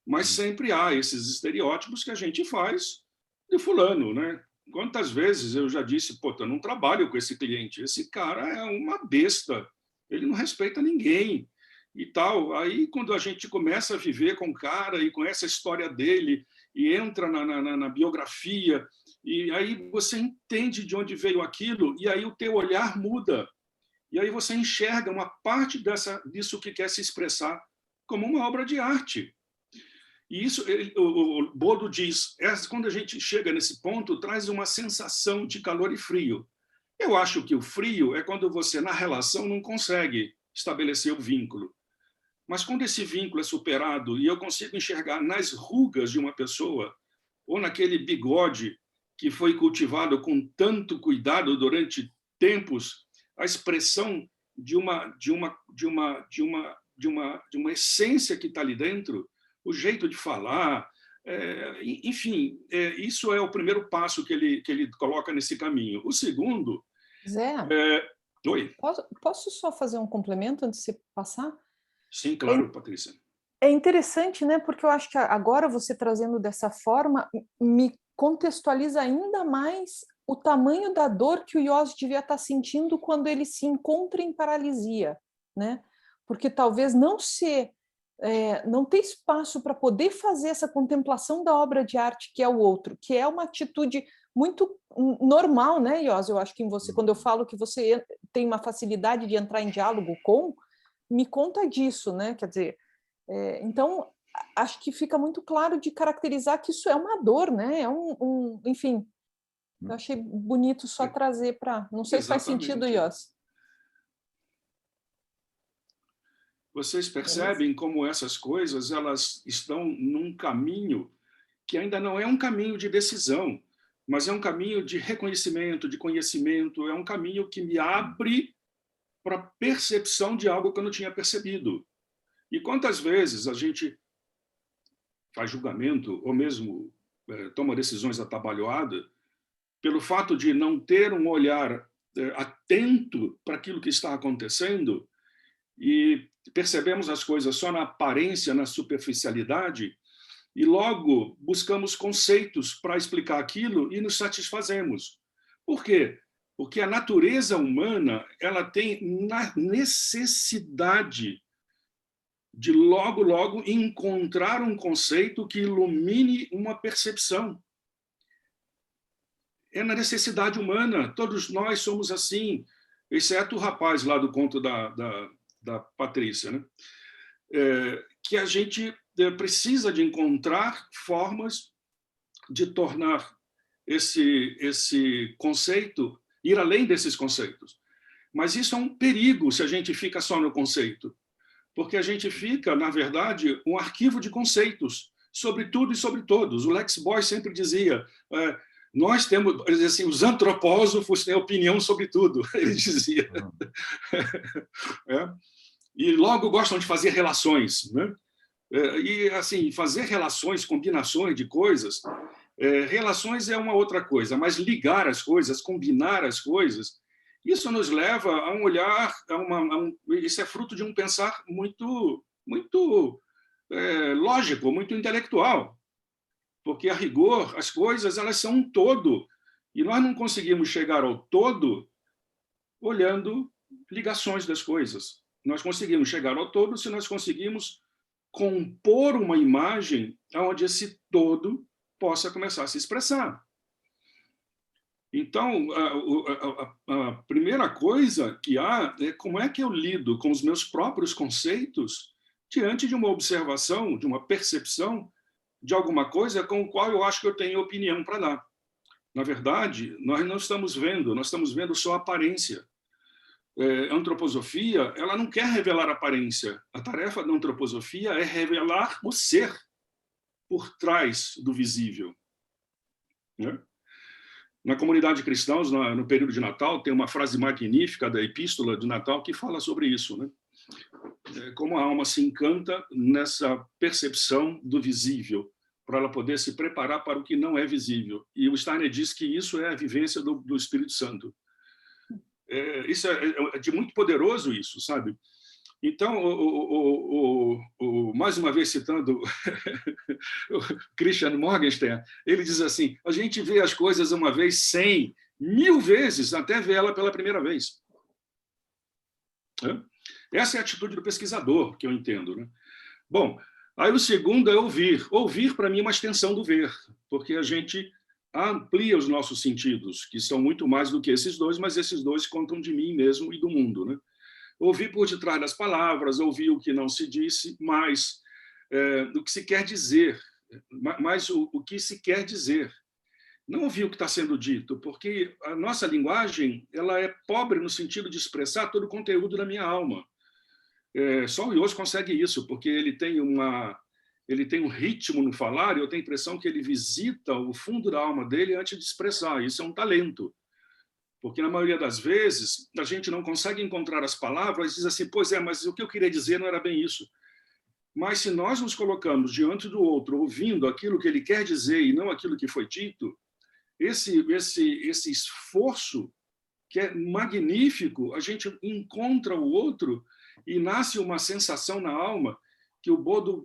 Mas sempre há esses estereótipos que a gente faz de fulano. Né? Quantas vezes eu já disse, pô, eu não trabalho com esse cliente, esse cara é uma besta, ele não respeita ninguém. E tal. Aí, quando a gente começa a viver com o cara e conhece a história dele e entra na biografia, e aí você entende de onde veio aquilo, e aí o teu olhar muda. E aí você enxerga uma parte disso que quer se expressar como uma obra de arte. E isso, o Bodo diz, quando a gente chega nesse ponto, traz uma sensação de calor e frio. Eu acho que o frio é quando você, na relação, não consegue estabelecer o vínculo. Mas quando esse vínculo é superado e eu consigo enxergar nas rugas de uma pessoa ou naquele bigode que foi cultivado com tanto cuidado durante tempos, a expressão de uma essência que está ali dentro, o jeito de falar, enfim, isso é o primeiro passo que ele coloca nesse caminho. O segundo... Zé, Oi. Posso só fazer um complemento antes de você passar? Sim, claro, Patrícia. É interessante, né? Porque eu acho que agora você trazendo dessa forma me contextualiza ainda mais o tamanho da dor que o Yoz devia estar sentindo quando ele se encontra em paralisia, né? Porque talvez não ter espaço para poder fazer essa contemplação da obra de arte que é o outro, que é uma atitude muito normal, né, Yoz? Eu acho que em você, quando eu falo que você tem uma facilidade de entrar em diálogo me conta disso, né? Quer dizer, então acho que fica muito claro de caracterizar que isso é uma dor, né? Enfim, eu achei bonito só trazer para... Não sei se faz sentido, Yoz. Vocês percebem como essas coisas elas estão num caminho que ainda não é um caminho de decisão, mas é um caminho de reconhecimento, de conhecimento, é um caminho que me abre para a percepção de algo que eu não tinha percebido. E quantas vezes a gente faz julgamento ou mesmo toma decisões atabalhoadas pelo fato de não ter um olhar atento para aquilo que está acontecendo e percebemos as coisas só na aparência, na superficialidade, e logo buscamos conceitos para explicar aquilo e nos satisfazemos. Por quê? Porque a natureza humana ela tem necessidade de logo encontrar um conceito que ilumine uma percepção. É na necessidade humana, todos nós somos assim, exceto o rapaz lá do conto da Patrícia, né? Que a gente precisa de encontrar formas de tornar esse conceito, ir além desses conceitos. Mas isso é um perigo se a gente fica só no conceito, porque a gente fica, na verdade, um arquivo de conceitos sobre tudo e sobre todos. O Lex Boyce sempre dizia, Nós temos, assim, os antropósofos têm opinião sobre tudo, ele dizia. E logo gostam de fazer relações, né? E, assim, fazer relações, combinações de coisas, relações é uma outra coisa, mas ligar as coisas, combinar as coisas, isso nos leva a um olhar, isso é fruto de um pensar muito lógico, muito intelectual, porque, a rigor, as coisas elas são um todo, e nós não conseguimos chegar ao todo olhando ligações das coisas. Nós conseguimos chegar ao todo se nós conseguimos compor uma imagem onde esse todo possa começar a se expressar. Então, a primeira coisa que há é como é que eu lido com os meus próprios conceitos diante de uma observação, de uma percepção de alguma coisa com o qual eu acho que eu tenho opinião para dar. Na verdade, nós não estamos vendo, nós estamos vendo só aparência. A antroposofia, ela não quer revelar aparência. A tarefa da antroposofia é revelar o ser por trás do visível, né? Na comunidade cristã, no período de Natal, tem uma frase magnífica da Epístola de Natal que fala sobre isso, né? Como a alma se encanta nessa percepção do visível, para ela poder se preparar para o que não é visível. E o Steiner diz que isso é a vivência do Espírito Santo. Isso é de muito poderoso, isso, sabe? Então, mais uma vez citando o Christian Morgenstern, ele diz assim, a gente vê as coisas uma vez, 100, 1000 vezes, até ver ela pela primeira vez. Essa é a atitude do pesquisador, que eu entendo, né? Bom, aí o segundo é ouvir. Ouvir, para mim, é uma extensão do ver, porque a gente amplia os nossos sentidos, que são muito mais do que esses dois, mas esses dois contam de mim mesmo e do mundo, né? Ouvir por detrás das palavras, ouvir o que não se disse, mais o que se quer dizer, mais o que se quer dizer. Não ouvir o que está sendo dito, porque a nossa linguagem ela é pobre no sentido de expressar todo o conteúdo da minha alma. Só o Ios consegue isso, porque ele tem um ritmo no falar, e eu tenho a impressão que ele visita o fundo da alma dele antes de expressar. Isso é um talento. Porque, na maioria das vezes, a gente não consegue encontrar as palavras e diz assim, pois mas o que eu queria dizer não era bem isso. Mas, se nós nos colocamos diante do outro, ouvindo aquilo que ele quer dizer e não aquilo que foi dito, esse esforço, que é magnífico, a gente encontra o outro e nasce uma sensação na alma que o Bodo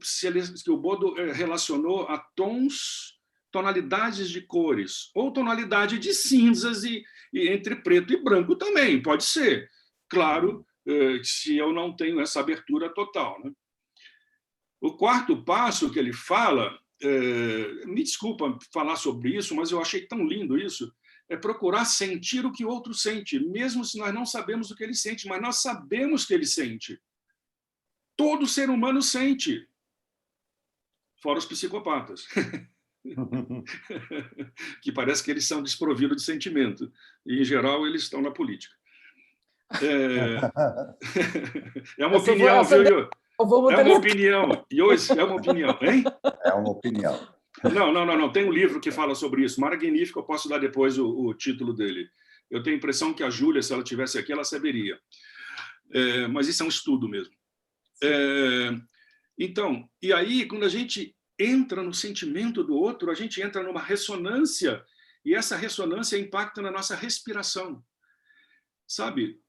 relacionou a tonalidades de cores, ou tonalidade de cinzas e entre preto e branco também, pode ser. Claro, se eu não tenho essa abertura total, né? O quarto passo que ele fala, me desculpa falar sobre isso, mas eu achei tão lindo isso, é procurar sentir o que o outro sente, mesmo se nós não sabemos o que ele sente, mas nós sabemos que ele sente. Todo ser humano sente, fora os psicopatas. Que parece que eles são desprovidos de sentimento. E, em geral, eles estão na política. É uma opinião, viu? É uma opinião. E hoje é uma opinião, hein? É uma opinião. Não. Tem um livro que fala sobre isso. Magnífico, eu posso dar depois o título dele. Eu tenho a impressão que a Júlia, se ela estivesse aqui, ela saberia. Mas isso é um estudo mesmo. Então, e aí, quando a gente entra no sentimento do outro, a gente entra numa ressonância, e essa ressonância impacta na nossa respiração. Sabe?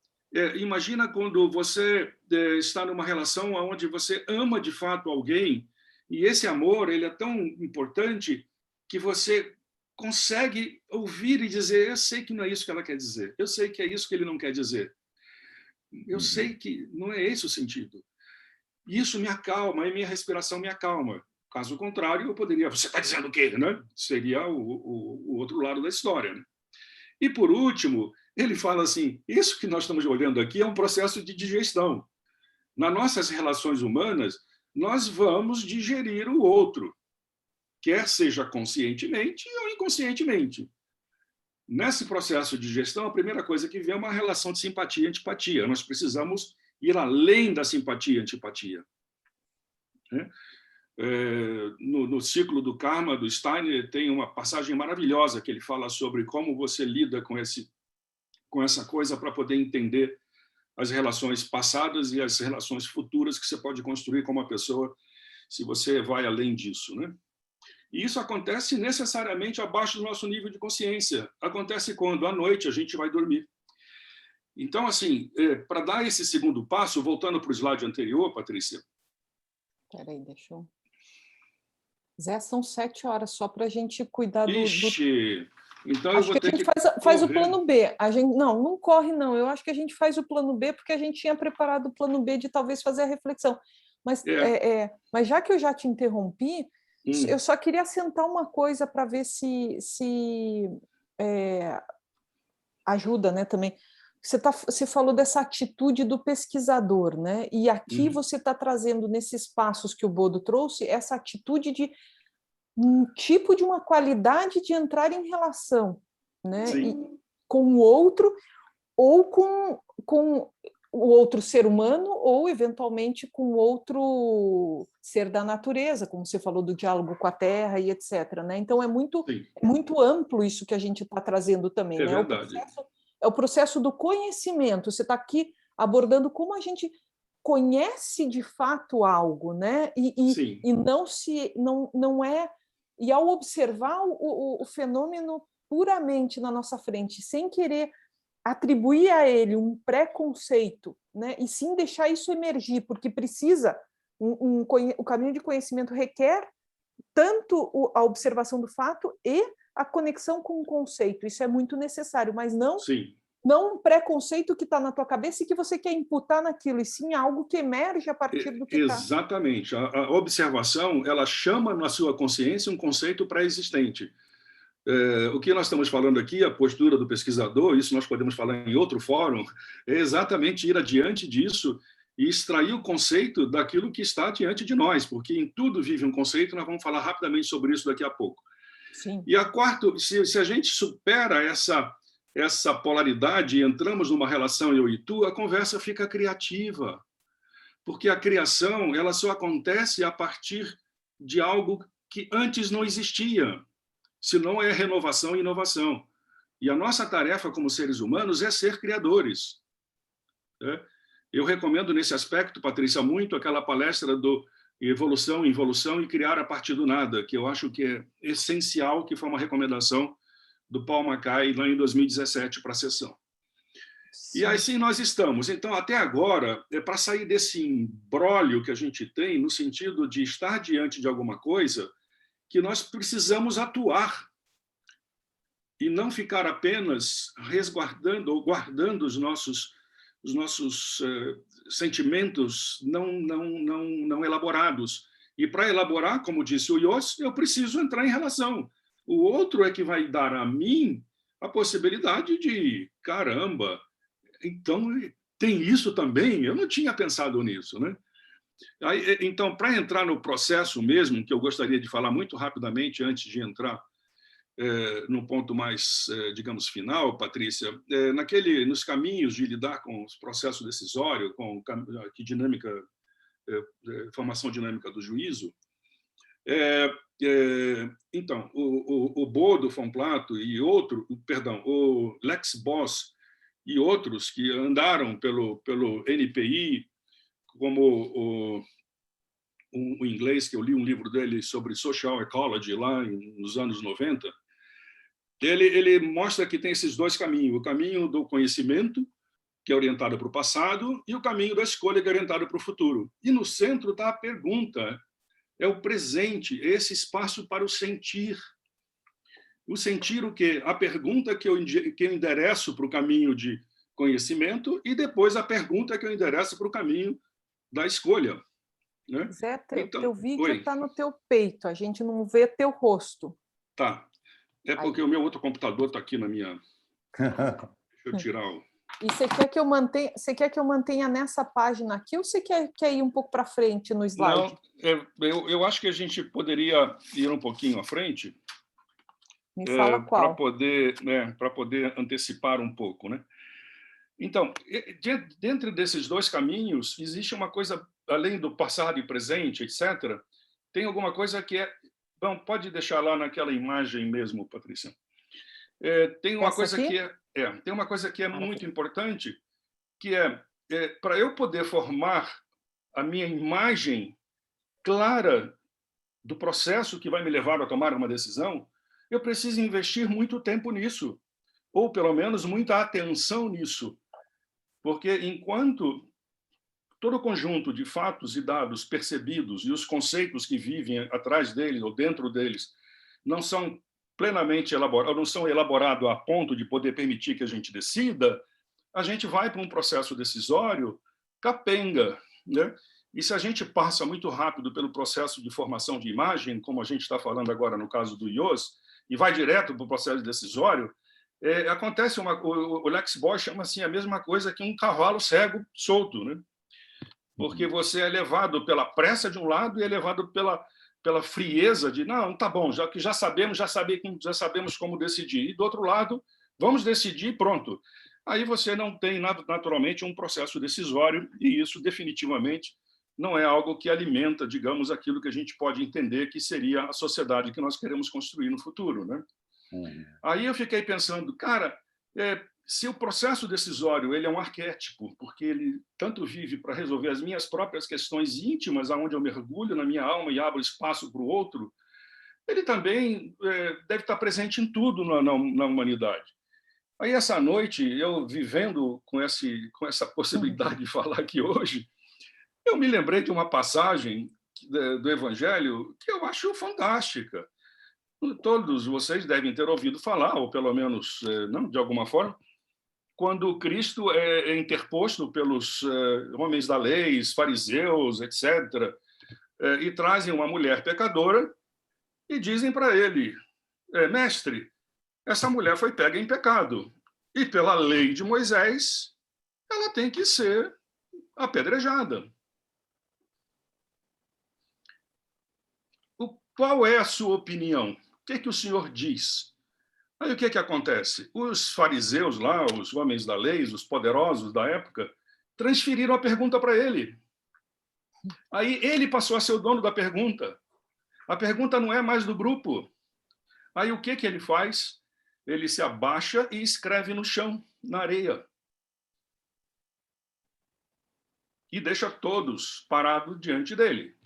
Imagina quando você está numa relação onde você ama de fato alguém, e esse amor ele é tão importante que você consegue ouvir e dizer, eu sei que não é isso que ela quer dizer, eu sei que é isso que ele não quer dizer, eu sei que não é esse o sentido. Isso me acalma, e minha respiração me acalma. Caso contrário, eu poderia... Você está dizendo o quê? Né? Seria o outro lado da história. Né? E, por último, ele fala assim, isso que nós estamos olhando aqui é um processo de digestão. Nas nossas relações humanas, nós vamos digerir o outro, quer seja conscientemente ou inconscientemente. Nesse processo de digestão, a primeira coisa que vem é uma relação de simpatia e antipatia. Nós precisamos ir além da simpatia e antipatia. Né? No ciclo do karma, do Steiner, tem uma passagem maravilhosa que ele fala sobre como você lida com essa coisa para poder entender as relações passadas e as relações futuras que você pode construir com uma pessoa se você vai além disso, né? E isso acontece necessariamente abaixo do nosso nível de consciência. Acontece quando, à noite, a gente vai dormir. Então, assim, para dar esse segundo passo, voltando para o slide anterior, Patrícia. Espera aí, deixa eu... Zé, são 7 horas só para a gente cuidar do... Ixi! Então acho eu vou que a ter gente que faz o plano B. A gente, não corre, não. Eu acho que a gente faz o plano B porque a gente tinha preparado o plano B de talvez fazer a reflexão. Mas, mas já que eu já te interrompi, eu só queria assentar uma coisa para ver se ajuda, né, também. Você falou dessa atitude do pesquisador, né? E aqui você está trazendo nesses passos que o Bodo trouxe essa atitude de um tipo de uma qualidade de entrar em relação, né? Com o outro, ou com o outro ser humano, ou eventualmente com outro ser da natureza, como você falou do diálogo com a terra e etc. Né? Então é muito amplo isso que a gente está trazendo também. É né? verdade. É o processo do conhecimento. Você está aqui abordando como a gente conhece de fato algo, né? E não é. E ao observar o fenômeno puramente na nossa frente, sem querer atribuir a ele um preconceito, né? E sim deixar isso emergir, porque precisa, o caminho de conhecimento requer tanto a observação do fato e a conexão com o conceito. Isso é muito necessário, mas não um preconceito que está na tua cabeça e que você quer imputar naquilo, e sim algo que emerge a partir do que está. Exatamente. A observação, ela chama na sua consciência um conceito pré-existente. O que nós estamos falando aqui, a postura do pesquisador, isso nós podemos falar em outro fórum, é exatamente ir adiante disso e extrair o conceito daquilo que está diante de nós, porque em tudo vive um conceito, nós vamos falar rapidamente sobre isso daqui a pouco. Sim. E a quarta, se a gente supera essa polaridade e entramos numa relação eu e tu, a conversa fica criativa, porque a criação ela só acontece a partir de algo que antes não existia. Se não é renovação e inovação. E a nossa tarefa como seres humanos é ser criadores. Eu recomendo nesse aspecto, Patrícia, muito aquela palestra do Evolução, Involução e Criar a Partir do Nada, que eu acho que é essencial, que foi uma recomendação do Paul MacKay lá em 2017 para a sessão. Sim. E assim nós estamos. Então, até agora, para sair desse imbróglio que a gente tem, no sentido de estar diante de alguma coisa, que nós precisamos atuar e não ficar apenas resguardando ou guardando os nossos sentimentos não elaborados. E para elaborar, como disse o Yoss, eu preciso entrar em relação. O outro é que vai dar a mim a possibilidade de, caramba, então tem isso também? Eu não tinha pensado nisso, né? Então, para entrar no processo mesmo, que eu gostaria de falar muito rapidamente antes de entrar num ponto mais, digamos, final, Patrícia, nos caminhos de lidar com os processos decisórios, com a dinâmica, formação dinâmica do juízo, então, o Bodo von Plato e o Lex Boss e outros que andaram pelo NPI, como o inglês, que eu li um livro dele sobre social ecology lá nos anos 90, ele mostra que tem esses dois caminhos, o caminho do conhecimento, que é orientado para o passado, e o caminho da escolha, que é orientado para o futuro. E no centro está a pergunta, é o presente, esse espaço para o sentir. O sentir o quê? A pergunta que eu endereço para o caminho de conhecimento e depois a pergunta que eu endereço para o caminho da escolha. Né? Zé, teu vídeo está no teu peito, a gente não vê teu rosto. Tá. É porque o meu outro computador está aqui na minha... Deixa eu tirar o... E você quer que eu mantenha nessa página aqui ou você quer ir um pouco para frente no slide? Não, eu acho que a gente poderia ir um pouquinho à frente. Me fala qual. Para poder antecipar um pouco, né? Então, dentro desses dois caminhos, existe uma coisa, além do passado e presente, etc., tem alguma coisa que é... Bom, pode deixar lá naquela imagem mesmo, Patrícia. Tem uma coisa que tem uma coisa que é muito importante, que para eu poder formar a minha imagem clara do processo que vai me levar a tomar uma decisão, eu preciso investir muito tempo nisso, ou pelo menos muita atenção nisso, porque enquanto todo o conjunto de fatos e dados percebidos e os conceitos que vivem atrás deles ou dentro deles não são plenamente elaborados, não são elaborados a ponto de poder permitir que a gente decida, a gente vai para um processo decisório capenga, né? E se a gente passa muito rápido pelo processo de formação de imagem, como a gente está falando agora no caso do IOS, e vai direto para o processo decisório, acontece o Lex Boy chama assim a mesma coisa que um cavalo cego solto, né? Porque você é levado pela pressa de um lado e é levado pela frieza de não, tá bom, já sabemos como decidir. E do outro lado, vamos decidir, pronto. Aí você não tem naturalmente um processo decisório e isso definitivamente não é algo que alimenta, digamos, aquilo que a gente pode entender que seria a sociedade que nós queremos construir no futuro, né? Aí eu fiquei pensando, cara, se o processo decisório ele é um arquétipo, porque ele tanto vive para resolver as minhas próprias questões íntimas, aonde eu mergulho na minha alma e abro espaço para o outro, ele também deve estar presente em tudo na humanidade. Aí, essa noite, eu vivendo com essa possibilidade de falar aqui hoje, eu me lembrei de uma passagem do Evangelho que eu acho fantástica. Todos vocês devem ter ouvido falar, ou pelo menos, não, de alguma forma, quando Cristo é interposto pelos homens da lei, fariseus, etc., e trazem uma mulher pecadora e dizem para ele, mestre, essa mulher foi pega em pecado e pela lei de Moisés ela tem que ser apedrejada. Qual é a sua opinião? O que o senhor diz? Aí o que acontece? Os fariseus lá, os homens da lei, os poderosos da época, transferiram a pergunta para ele. Aí ele passou a ser o dono da pergunta. A pergunta não é mais do grupo. Aí o que ele faz? Ele se abaixa e escreve no chão, na areia. E deixa todos parados diante dele.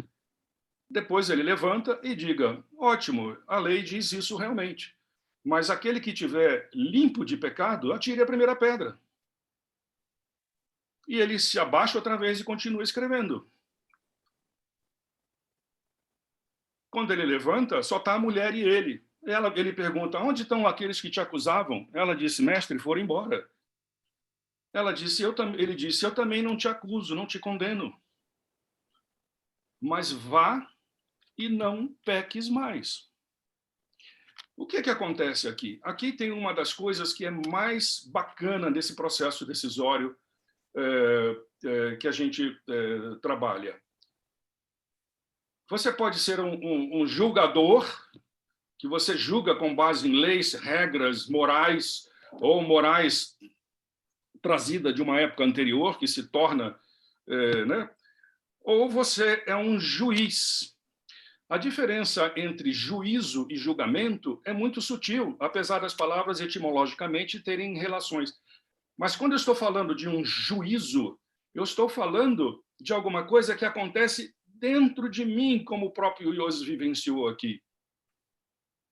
Depois ele levanta e diga, ótimo, a lei diz isso realmente. Mas aquele que tiver limpo de pecado, atire a primeira pedra. E ele se abaixa outra vez e continua escrevendo. Quando ele levanta, só está a mulher e ele. Ele pergunta, onde estão aqueles que te acusavam? Ela disse, mestre, foram embora. Ele disse, eu também não te acuso, não te condeno. Mas vá e não peques mais. O que acontece aqui? Aqui tem uma das coisas que é mais bacana desse processo decisório que a gente trabalha. Você pode ser um julgador, que você julga com base em leis, regras, morais, ou morais trazida de uma época anterior, que se torna... né? Ou você é um juiz. A diferença entre juízo e julgamento é muito sutil, apesar das palavras etimologicamente terem relações. Mas quando eu estou falando de um juízo, eu estou falando de alguma coisa que acontece dentro de mim, como o próprio Iose vivenciou aqui.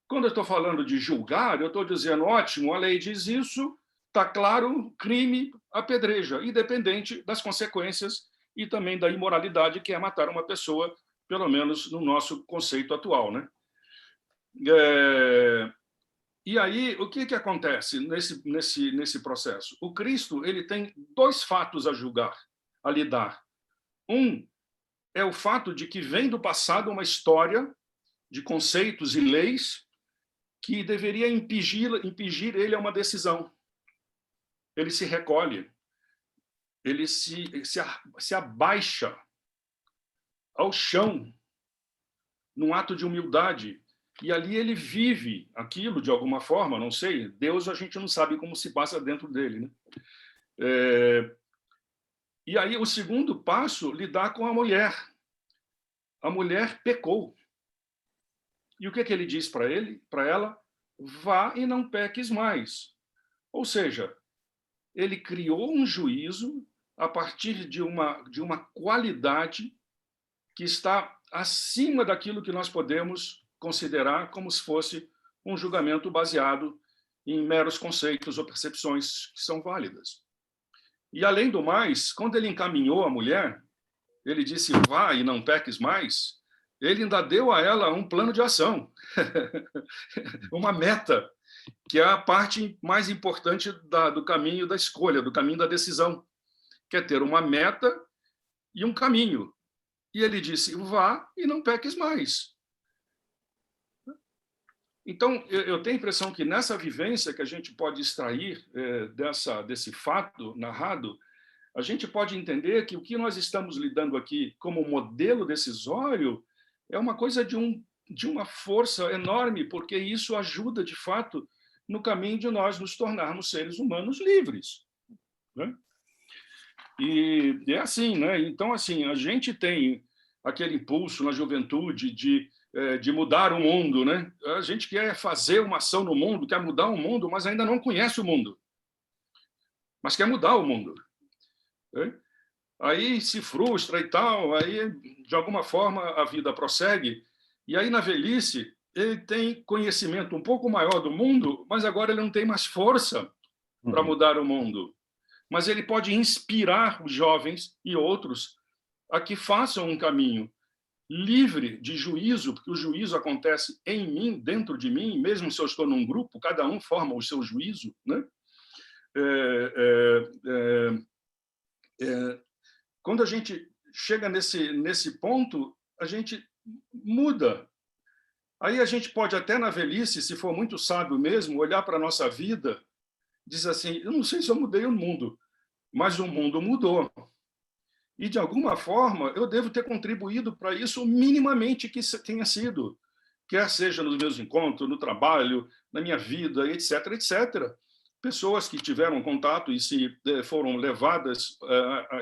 Quando eu estou falando de julgar, eu estou dizendo, ótimo, a lei diz isso, está claro, crime, apedreja, independente das consequências e também da imoralidade que é matar uma pessoa, pelo menos no nosso conceito atual, né? E aí, o que acontece nesse processo? O Cristo ele tem dois fatos a julgar, a lidar. Um é o fato de que vem do passado uma história de conceitos e leis que deveria impingir ele a uma decisão. Ele se recolhe, ele se abaixa ao chão, num ato de humildade, e ali ele vive aquilo de alguma forma, não sei, Deus a gente não sabe como se passa dentro dele, né? E aí o segundo passo, lidar com a mulher. A mulher pecou, E o que ele diz para ela? Vá e não peques mais. Ou seja, ele criou um juízo a partir de uma qualidade que está acima daquilo que nós podemos considerar como se fosse um julgamento baseado em meros conceitos ou percepções que são válidas. E, além do mais, quando ele encaminhou a mulher, ele disse, vá e não peques mais, ele ainda deu a ela um plano de ação, uma meta, que é a parte mais importante do caminho da escolha, do caminho da decisão, que é ter uma meta e um caminho. E ele disse, vá e não peques mais. Então, eu tenho a impressão que nessa vivência que a gente pode extrair desse fato narrado, a gente pode entender que o que nós estamos lidando aqui como modelo decisório é uma coisa de uma força enorme, porque isso ajuda, de fato, no caminho de nós nos tornarmos seres humanos livres. Né? E é assim, né? Então, assim, a gente tem aquele impulso na juventude de mudar o mundo, né? A gente quer fazer uma ação no mundo, quer mudar o mundo, mas ainda não conhece o mundo. Mas quer mudar o mundo. Né? Aí se frustra e tal, aí, de alguma forma, a vida prossegue, e aí, na velhice, ele tem conhecimento um pouco maior do mundo, mas agora ele não tem mais força para mudar o mundo. Mas ele pode inspirar os jovens e outros a que façam um caminho livre de juízo, porque o juízo acontece em mim, dentro de mim, mesmo se eu estou num grupo, cada um forma o seu juízo, né? Quando a gente chega nesse ponto, a gente muda. Aí a gente pode até na velhice, se for muito sábio mesmo, olhar para a nossa vida, dizer assim, eu não sei se eu mudei o mundo, mas o mundo mudou. E, de alguma forma, eu devo ter contribuído para isso minimamente que tenha sido, quer seja nos meus encontros, no trabalho, na minha vida, etc., etc. Pessoas que tiveram contato e se foram levadas,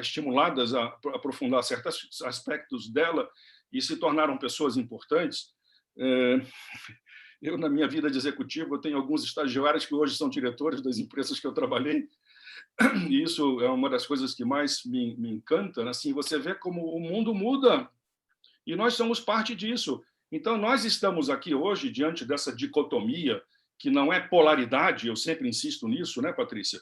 estimuladas a aprofundar certos aspectos dela e se tornaram pessoas importantes. Eu, na minha vida de executivo, eu tenho alguns estagiários que hoje são diretores das empresas que eu trabalhei, e isso é uma das coisas que mais me encanta, né? Assim, você vê como o mundo muda e nós somos parte disso. Então, nós estamos aqui hoje diante dessa dicotomia, que não é polaridade, eu sempre insisto nisso, né, Patrícia?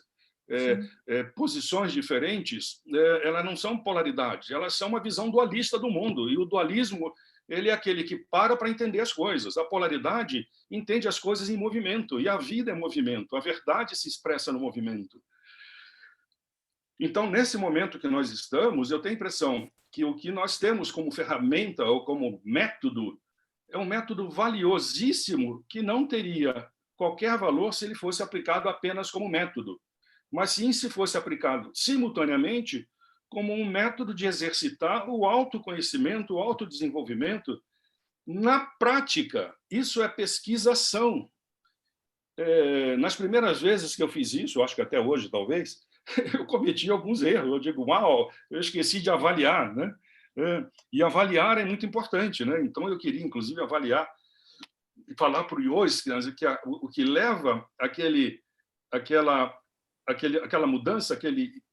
Posições diferentes, elas não são polaridades, elas são uma visão dualista do mundo, e o dualismo ele é aquele que para entender as coisas. A polaridade entende as coisas em movimento, e a vida é movimento, a verdade se expressa no movimento. Então, nesse momento que nós estamos, eu tenho a impressão que o que nós temos como ferramenta ou como método é um método valiosíssimo que não teria qualquer valor se ele fosse aplicado apenas como método, mas sim se fosse aplicado simultaneamente como um método de exercitar o autoconhecimento, o autodesenvolvimento na prática. Isso é pesquisação. Nas primeiras vezes que eu fiz isso, acho que até hoje, talvez, eu cometi alguns erros. Eu digo, uau, eu esqueci de avaliar, né? E avaliar é muito importante, né? Então, eu queria, inclusive, avaliar e falar para o Ios que o que leva aquela mudança, aquele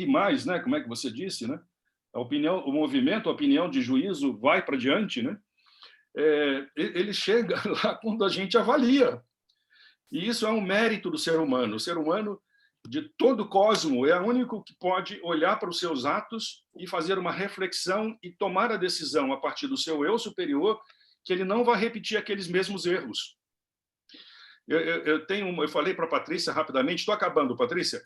e mais, né? Como é que você disse, né? A opinião, o movimento, a opinião de juízo vai para diante, né? Ele chega lá quando a gente avalia. E isso é um mérito do ser humano. O ser humano, de todo o cosmo, é o único que pode olhar para os seus atos e fazer uma reflexão e tomar a decisão a partir do seu eu superior, que ele não vai repetir aqueles mesmos erros. Eu falei para a Patrícia rapidamente, estou acabando, Patrícia.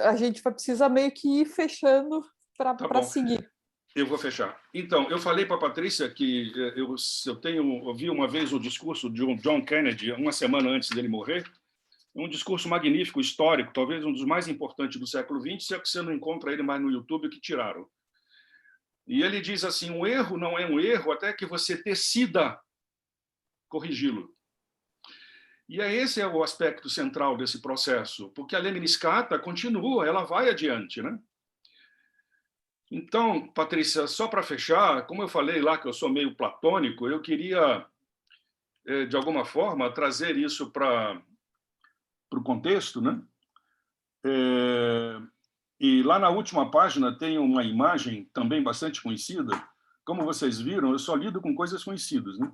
A gente vai precisar meio que ir fechando para seguir. Eu vou fechar. Então, eu falei para a Patrícia que eu ouvi uma vez o discurso de John Kennedy, uma semana antes dele morrer, um discurso magnífico, histórico, talvez um dos mais importantes do século XX, se é que você não encontra ele mais no YouTube, que tiraram. E ele diz assim, um erro não é um erro até que você decida corrigi-lo. E esse é o aspecto central desse processo, porque a lemniscata continua, ela vai adiante, né? Então, Patrícia, só para fechar, como eu falei lá que eu sou meio platônico, eu queria, de alguma forma, trazer isso para o contexto, né? E lá na última página tem uma imagem também bastante conhecida. Como vocês viram, eu só lido com coisas conhecidas, né?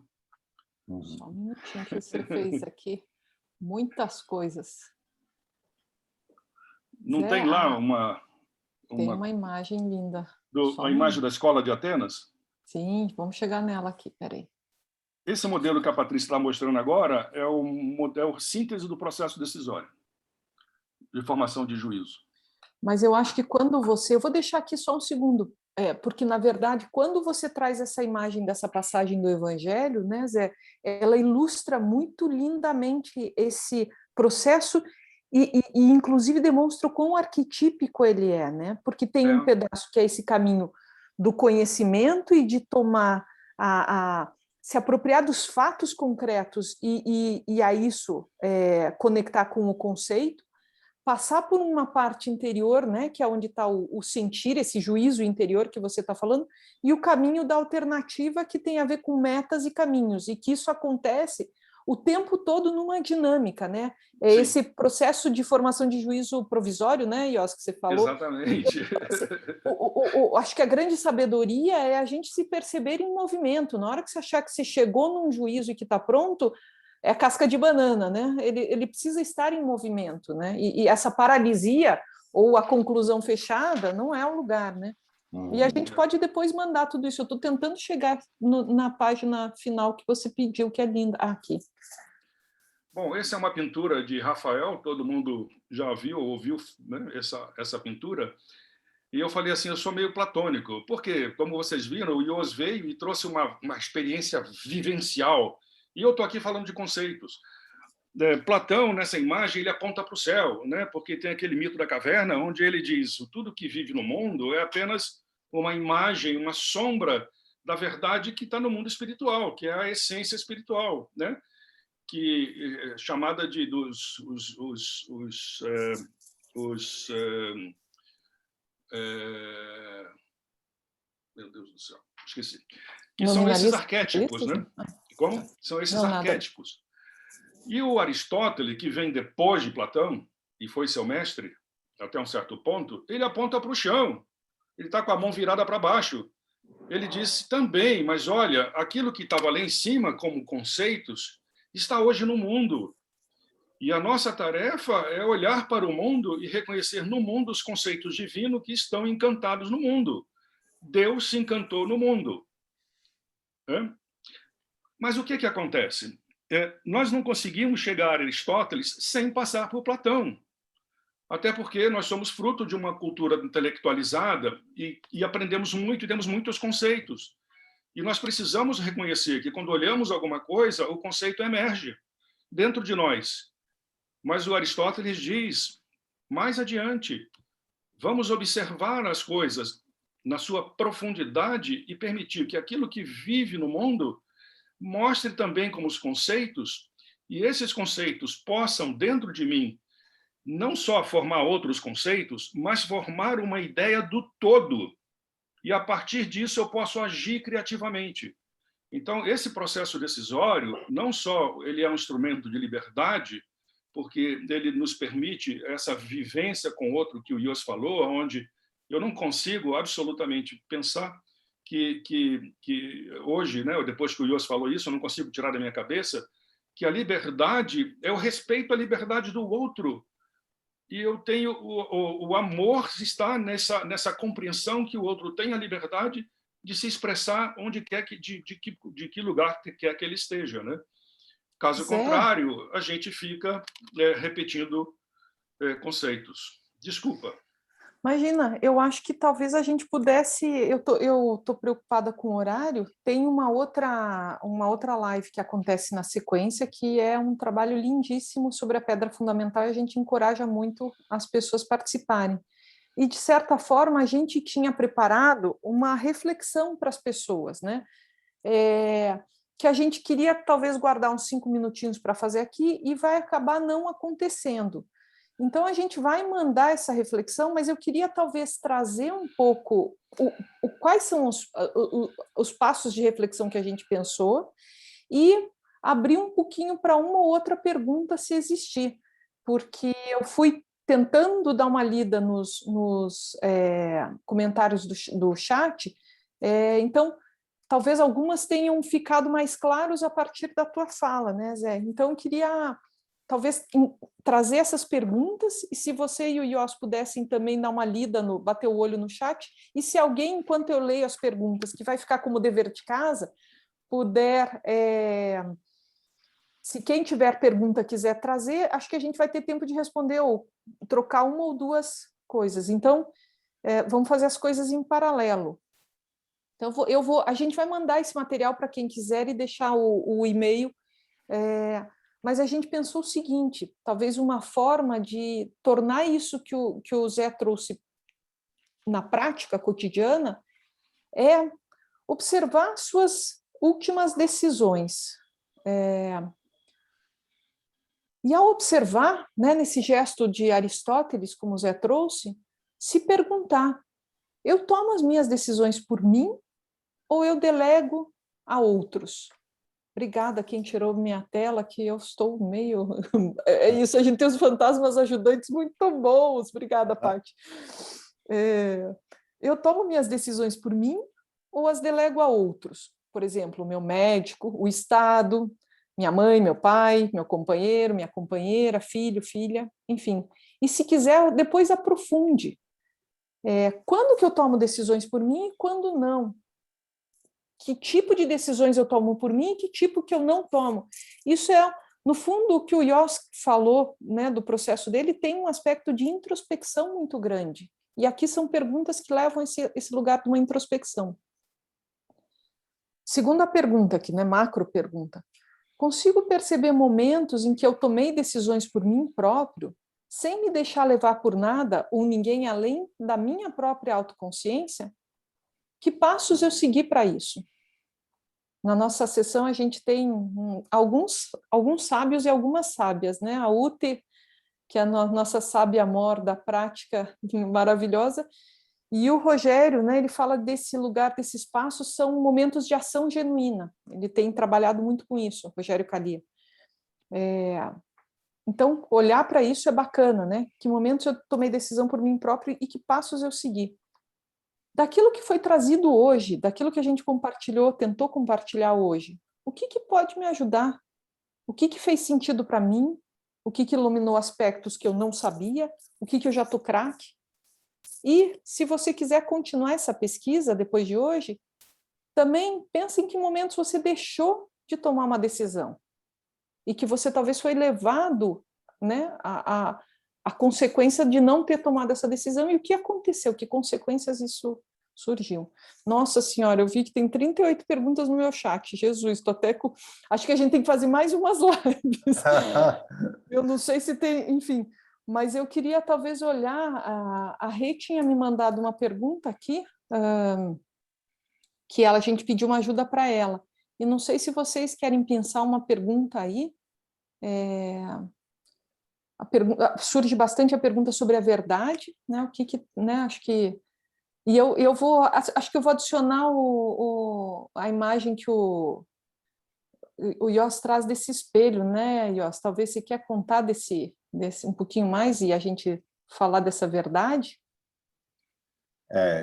Só um minutinho que você fez aqui. Muitas coisas. Não tem lá tem uma imagem linda. a imagem da Escola de Atenas? Sim, vamos chegar nela aqui, peraí. Esse modelo que a Patrícia está mostrando agora é o modelo síntese do processo decisório, de formação de juízo. Mas eu acho que quando você... Eu vou deixar aqui só um segundo, porque, na verdade, quando você traz essa imagem dessa passagem do Evangelho, né, Zé, ela ilustra muito lindamente esse processo e inclusive, demonstra o quão arquetípico ele é, né? Porque tem um pedaço que é esse caminho do conhecimento e de tomar se apropriar dos fatos concretos e a isso conectar com o conceito, passar por uma parte interior, né, que é onde está o sentir, esse juízo interior que você está falando, e o caminho da alternativa que tem a ver com metas e caminhos, e que isso acontece o tempo todo numa dinâmica, né? É esse processo de formação de juízo provisório, né, Ios, que você falou. Exatamente. Acho que a grande sabedoria é a gente se perceber em movimento. Na hora que você achar que você chegou num juízo e que está pronto, é a casca de banana, né? Ele precisa estar em movimento, né? E essa paralisia ou a conclusão fechada não é o lugar, né? E a gente pode depois mandar tudo isso. Eu estou tentando chegar na página final que você pediu, que é linda. Aqui. Bom, essa é uma pintura de Rafael, todo mundo já viu ou ouviu, né, essa pintura. E eu falei assim, eu sou meio platônico, porque, como vocês viram, o Ios veio e trouxe uma experiência vivencial. E eu estou aqui falando de conceitos. Platão, nessa imagem, ele aponta para o céu, né? Porque tem aquele mito da caverna, onde ele diz tudo que vive no mundo é apenas uma imagem, uma sombra da verdade que está no mundo espiritual, que é a essência espiritual, né? Que chamada de meu Deus do céu, esqueci. Que são esses arquétipos, né? Como? São esses arquétipos. E o Aristóteles, que vem depois de Platão, e foi seu mestre até um certo ponto, ele aponta para o chão. Ele está com a mão virada para baixo. Ele diz também, mas olha, aquilo que estava lá em cima como conceitos está hoje no mundo. E a nossa tarefa é olhar para o mundo e reconhecer no mundo os conceitos divinos que estão encantados no mundo. Deus se encantou no mundo. Mas o que acontece? Nós não conseguimos chegar a Aristóteles sem passar por Platão. Até porque nós somos fruto de uma cultura intelectualizada e aprendemos muito e temos muitos conceitos. E nós precisamos reconhecer que, quando olhamos alguma coisa, o conceito emerge dentro de nós. Mas o Aristóteles diz, mais adiante, vamos observar as coisas na sua profundidade e permitir que aquilo que vive no mundo mostre também como os conceitos, e esses conceitos possam, dentro de mim, não só formar outros conceitos, mas formar uma ideia do todo. E, a partir disso, eu posso agir criativamente. Então, esse processo decisório, não só ele é um instrumento de liberdade, porque ele nos permite essa vivência com o outro que o Ios falou, onde eu não consigo absolutamente pensar que hoje, né, depois que o Ios falou isso, eu não consigo tirar da minha cabeça que a liberdade é o respeito à liberdade do outro. E eu tenho o amor está nessa compreensão que o outro tem a liberdade de se expressar onde quer de que lugar quer que ele esteja, né? Caso contrário, a gente fica repetindo conceitos. Desculpa. Imagina, eu acho que talvez a gente pudesse... Eu tô preocupada com o horário. Tem uma outra live que acontece na sequência, que é um trabalho lindíssimo sobre a pedra fundamental, e a gente encoraja muito as pessoas participarem. E, de certa forma, a gente tinha preparado uma reflexão para as pessoas, né? Que a gente queria talvez guardar uns 5 minutinhos para fazer aqui e vai acabar não acontecendo. Então, a gente vai mandar essa reflexão, mas eu queria talvez trazer um pouco quais são os passos de reflexão que a gente pensou e abrir um pouquinho para uma ou outra pergunta, se existir, porque eu fui tentando dar uma lida nos comentários do chat, então, talvez algumas tenham ficado mais claros a partir da tua fala, né, Zé? Então, eu queria talvez trazer essas perguntas, e se você e o Ios pudessem também dar uma lida, bater o olho no chat, e se alguém, enquanto eu leio as perguntas, que vai ficar como dever de casa, puder, se quem tiver pergunta quiser trazer, acho que a gente vai ter tempo de responder ou trocar uma ou duas coisas. Então, vamos fazer as coisas em paralelo. Então, a gente vai mandar esse material para quem quiser e deixar o e-mail, mas a gente pensou o seguinte, talvez uma forma de tornar isso que o Zé trouxe na prática cotidiana é observar suas últimas decisões. E ao observar, né, nesse gesto de Aristóteles, como o Zé trouxe, se perguntar, eu tomo as minhas decisões por mim ou eu delego a outros? Obrigada a quem tirou minha tela, que eu estou meio... É isso, a gente tem os fantasmas ajudantes muito bons. Obrigada, Paty. Eu tomo minhas decisões por mim ou as delego a outros? Por exemplo, o meu médico, o Estado, minha mãe, meu pai, meu companheiro, minha companheira, filho, filha, enfim. E se quiser, depois aprofunde. Quando que eu tomo decisões por mim e quando não? Que tipo de decisões eu tomo por mim e que tipo que eu não tomo? Isso no fundo, o que o Ios falou, né, do processo dele, tem um aspecto de introspecção muito grande. E aqui são perguntas que levam esse lugar de uma introspecção. Segunda pergunta aqui, né, macro pergunta. Consigo perceber momentos em que eu tomei decisões por mim próprio, sem me deixar levar por nada ou ninguém além da minha própria autoconsciência? Que passos eu segui para isso? Na nossa sessão, a gente tem alguns sábios e algumas sábias, né? A Ute, que é a nossa sábia-mor da prática maravilhosa, e o Rogério, né? Ele fala desse lugar, desses passos, são momentos de ação genuína. Ele tem trabalhado muito com isso, o Rogério Calia. Então, olhar para isso é bacana, né? Que momentos eu tomei decisão por mim próprio e que passos eu segui. Daquilo que foi trazido hoje, daquilo que a gente compartilhou, tentou compartilhar hoje, o que pode me ajudar? O que fez sentido para mim? O que iluminou aspectos que eu não sabia? O que eu já estou craque? E, se você quiser continuar essa pesquisa depois de hoje, também pense em que momentos você deixou de tomar uma decisão e que você talvez foi levado, né, a consequência de não ter tomado essa decisão e o que aconteceu, que consequências isso surgiu. Nossa Senhora, eu vi que tem 38 perguntas no meu chat, Jesus, tô até com... Acho que a gente tem que fazer mais umas lives. Eu não sei se tem, enfim, mas eu queria talvez olhar, a Rê tinha me mandado uma pergunta aqui, que a gente pediu uma ajuda para ela, e não sei se vocês querem pensar uma pergunta aí, surge bastante a pergunta sobre a verdade, né? Né? Acho que acho que eu vou adicionar a imagem que o Ios traz desse espelho, né, Ios? Talvez você quer contar desse um pouquinho mais e a gente falar dessa verdade.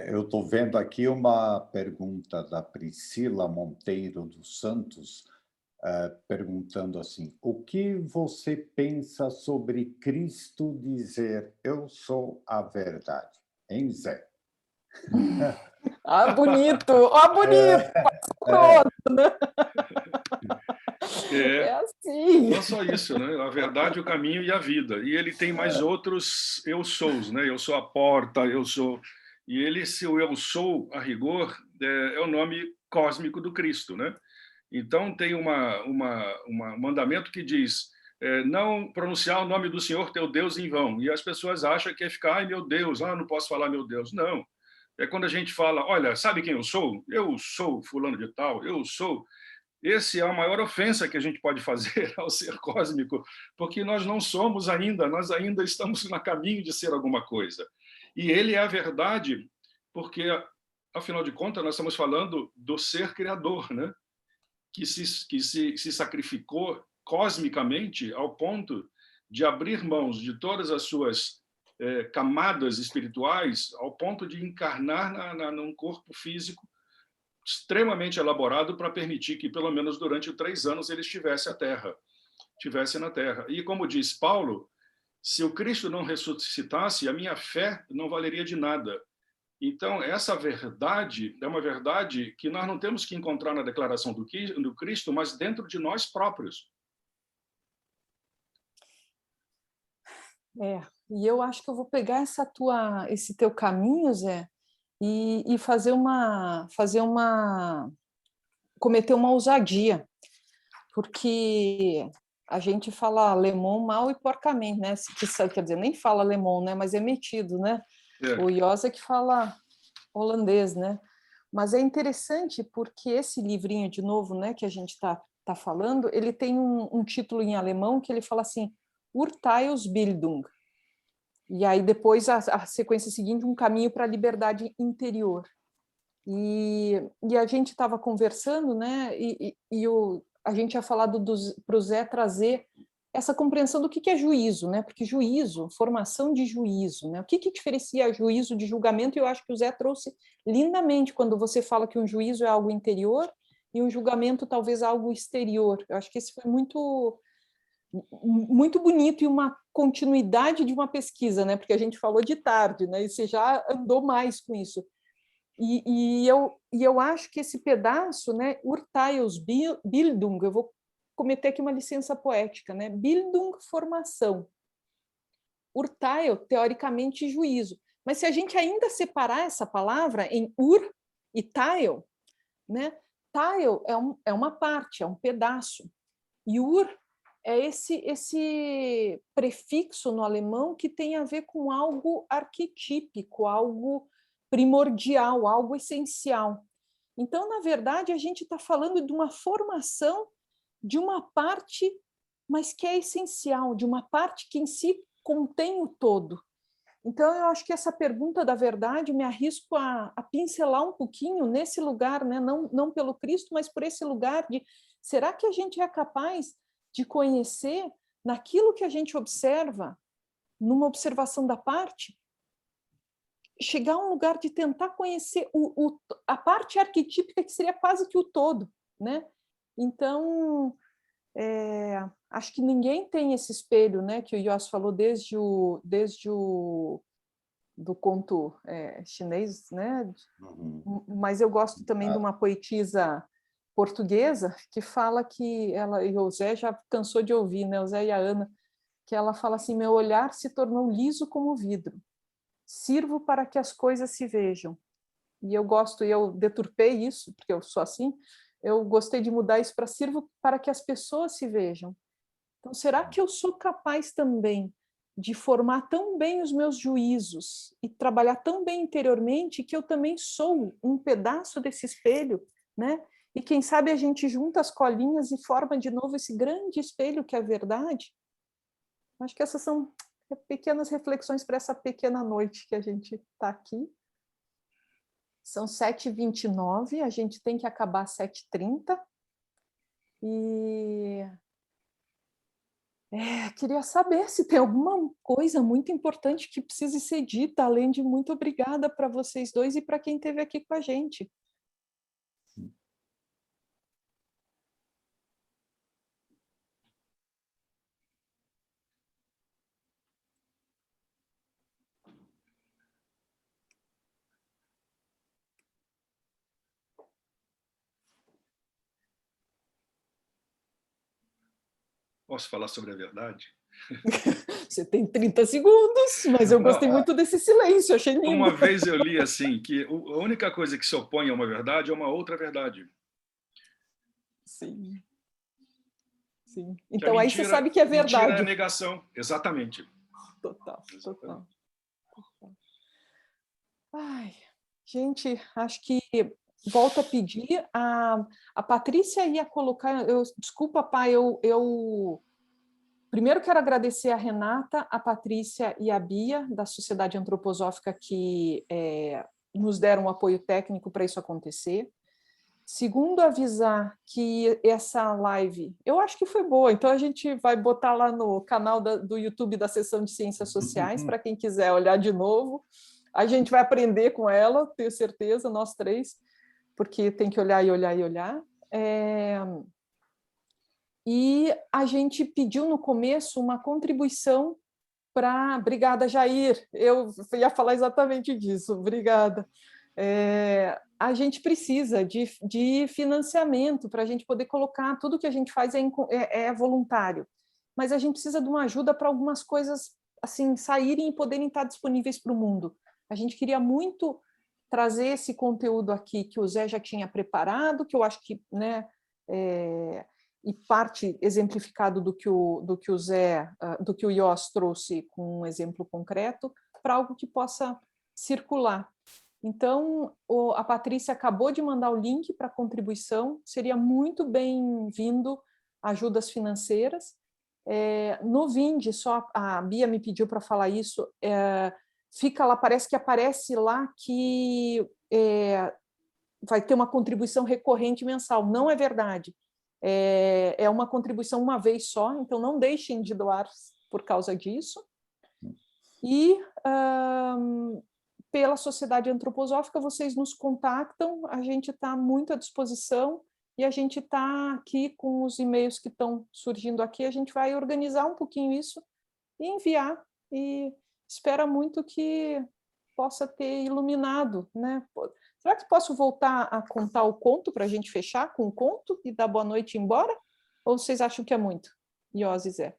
Eu estou vendo aqui uma pergunta da Priscila Monteiro dos Santos, perguntando assim, o que você pensa sobre Cristo dizer, eu sou a verdade? Hein, Zé? Ah, bonito! Ah, bonito! Pronto, né? Assim. Não só isso, né? A verdade, o caminho e a vida. E ele tem mais outros eu sous, né? Eu sou a porta, eu sou... E ele, se o eu sou, a rigor, é o nome cósmico do Cristo, né? Então, tem um mandamento que diz não pronunciar o nome do Senhor teu Deus em vão. E as pessoas acham que é ficar, ai, meu Deus, não posso falar meu Deus. Não. É quando a gente fala, olha, sabe quem eu sou? Eu sou fulano de tal, eu sou... Essa é a maior ofensa que a gente pode fazer ao ser cósmico, porque nós não somos ainda, nós ainda estamos no caminho de ser alguma coisa. E ele é a verdade, porque, afinal de contas, nós estamos falando do ser criador, né? que se sacrificou cosmicamente ao ponto de abrir mãos de todas as suas camadas espirituais, ao ponto de encarnar num corpo físico extremamente elaborado para permitir que, pelo menos durante 3 anos, ele estivesse na Terra. E, como diz Paulo, se o Cristo não ressuscitasse, a minha fé não valeria de nada. Então, essa verdade é uma verdade que nós não temos que encontrar na declaração do Cristo, mas dentro de nós próprios. E eu acho que eu vou pegar esse teu caminho, Zé, e cometer uma ousadia, porque a gente fala alemão mal e porcamente, né? Quer dizer, nem fala alemão, né? Mas é metido, né? O Josa que fala holandês, né? Mas é interessante porque esse livrinho, de novo, né, que a gente tá falando, ele tem um título em alemão que ele fala assim, Urteilsbildung. E aí depois a sequência seguinte, um caminho para a liberdade interior. E a gente estava conversando, né? A gente tinha falado para o Zé trazer essa compreensão do que é juízo, né? Porque juízo, formação de juízo, né? O que diferencia juízo de julgamento? E eu acho que o Zé trouxe lindamente quando você fala que um juízo é algo interior e um julgamento talvez algo exterior. Eu acho que esse foi muito bonito e uma continuidade de uma pesquisa, né? Porque a gente falou de tarde, né? E você já andou mais com isso. E eu acho que esse pedaço, né? Urteilsbildung, eu vou cometer aqui uma licença poética, né? Bildung, formação. Urteil, teoricamente, juízo. Mas se a gente ainda separar essa palavra em ur e teil, né? Teil é uma parte, é um pedaço. E ur é esse prefixo no alemão que tem a ver com algo arquetípico, algo primordial, algo essencial. Então, na verdade, a gente está falando de uma formação de uma parte, mas que é essencial, de uma parte que em si contém o todo. Então, eu acho que essa pergunta da verdade, me arrisco a pincelar um pouquinho nesse lugar, né? Não pelo Cristo, mas por esse lugar de, será que a gente é capaz de conhecer naquilo que a gente observa, numa observação da parte, chegar a um lugar de tentar conhecer a parte arquetípica que seria quase que o todo, né? Então, acho que ninguém tem esse espelho, né? Que o Yoss falou desde o do conto chinês, né? Mas eu gosto também de uma poetisa portuguesa que fala que ela, e o Zé já cansou de ouvir, né? O Zé e a Ana, que ela fala assim: meu olhar se tornou liso como vidro. Sirvo para que as coisas se vejam. E eu deturpei isso, porque eu sou assim, eu gostei de mudar isso para sirvo para que as pessoas se vejam. Então, será que eu sou capaz também de formar tão bem os meus juízos e trabalhar tão bem interiormente que eu também sou um pedaço desse espelho, né? E quem sabe a gente junta as colinhas e forma de novo esse grande espelho que é a verdade? Acho que essas são pequenas reflexões para essa pequena noite que a gente está aqui. São 7h29, a gente tem que acabar às 7h30. E queria saber se tem alguma coisa muito importante que precise ser dita, além de muito obrigada para vocês dois e para quem esteve aqui com a gente. Posso falar sobre a verdade? Você tem 30 segundos, mas eu gostei muito desse silêncio, achei lindo. Uma vez eu li assim, que a única coisa que se opõe a uma verdade é uma outra verdade. Sim. Sim. Então aí você sabe que é verdade. Mentira é a negação, exatamente. Total. Ai, gente, acho que volto a pedir, a Patrícia ia colocar, desculpa, pai, primeiro quero agradecer a Renata, a Patrícia e a Bia, da Sociedade Antroposófica, que nos deram um apoio técnico para isso acontecer. Segundo, avisar que essa live, eu acho que foi boa, então a gente vai botar lá no canal do YouTube da Seção de Ciências Sociais, para quem quiser olhar de novo. A gente vai aprender com ela, tenho certeza, nós três, porque tem que olhar e olhar e olhar. E a gente pediu no começo uma contribuição para... Obrigada, Jair, eu ia falar exatamente disso, obrigada. A gente precisa de financiamento para a gente poder colocar, tudo que a gente faz é voluntário, mas a gente precisa de uma ajuda para algumas coisas assim, saírem e poderem estar disponíveis para o mundo. A gente queria muito trazer esse conteúdo aqui que o Zé já tinha preparado, que eu acho que, né, e parte exemplificado do que o Zé, do que o Yoss trouxe com um exemplo concreto, para algo que possa circular. Então, a Patrícia acabou de mandar o link para a contribuição, seria muito bem-vindo ajudas financeiras. No Vindi, só a Bia me pediu para falar isso, fica lá, parece que aparece lá que vai ter uma contribuição recorrente mensal. Não é verdade. É uma contribuição uma vez só, então não deixem de doar por causa disso. E pela Sociedade Antroposófica, vocês nos contactam, a gente está muito à disposição e a gente está aqui com os e-mails que estão surgindo aqui, a gente vai organizar um pouquinho isso e enviar, e espera muito que possa ter iluminado, né? Será que posso voltar a contar o conto para a gente fechar com o conto e dar boa noite e ir embora? Ou vocês acham que é muito? Yoss e Zé.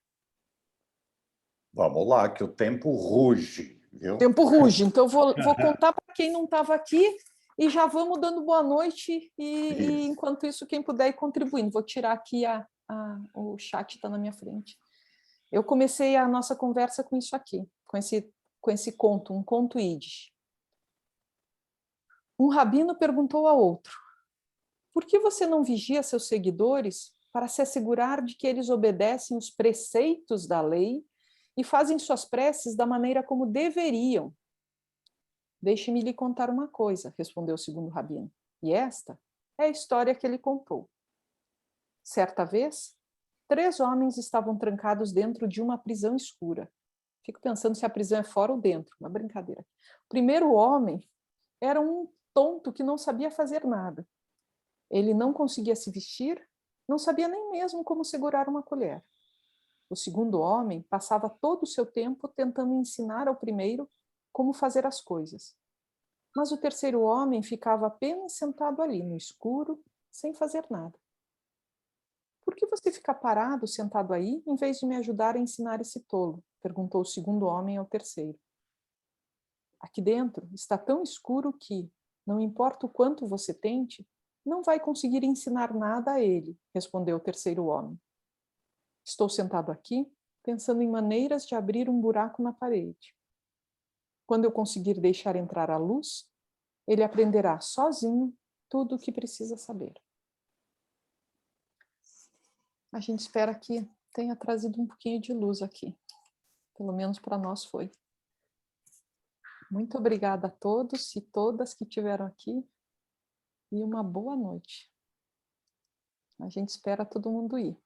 Vamos lá, que o tempo ruge, viu? O tempo ruge, então vou contar para quem não estava aqui e já vamos dando boa noite e enquanto isso, quem puder ir contribuindo. Vou tirar aqui o chat está na minha frente. Eu comecei a nossa conversa com isso aqui, com esse conto, um conto ídis. Um rabino perguntou a outro: por que você não vigia seus seguidores para se assegurar de que eles obedecem os preceitos da lei e fazem suas preces da maneira como deveriam? Deixe-me lhe contar uma coisa, respondeu o segundo rabino. E esta é a história que ele contou. Certa vez, 3 homens estavam trancados dentro de uma prisão escura. Fico pensando se a prisão é fora ou dentro, uma brincadeira. O primeiro homem era um tonto que não sabia fazer nada. Ele não conseguia se vestir, não sabia nem mesmo como segurar uma colher. O segundo homem passava todo o seu tempo tentando ensinar ao primeiro como fazer as coisas. Mas o terceiro homem ficava apenas sentado ali, no escuro, sem fazer nada. Por que você fica parado, sentado aí, em vez de me ajudar a ensinar esse tolo? Perguntou o segundo homem ao terceiro. Aqui dentro está tão escuro que, não importa o quanto você tente, não vai conseguir ensinar nada a ele, respondeu o terceiro homem. Estou sentado aqui, pensando em maneiras de abrir um buraco na parede. Quando eu conseguir deixar entrar a luz, ele aprenderá sozinho tudo o que precisa saber. A gente espera que tenha trazido um pouquinho de luz aqui. Pelo menos para nós foi. Muito obrigada a todos e todas que estiveram aqui e uma boa noite. A gente espera todo mundo ir.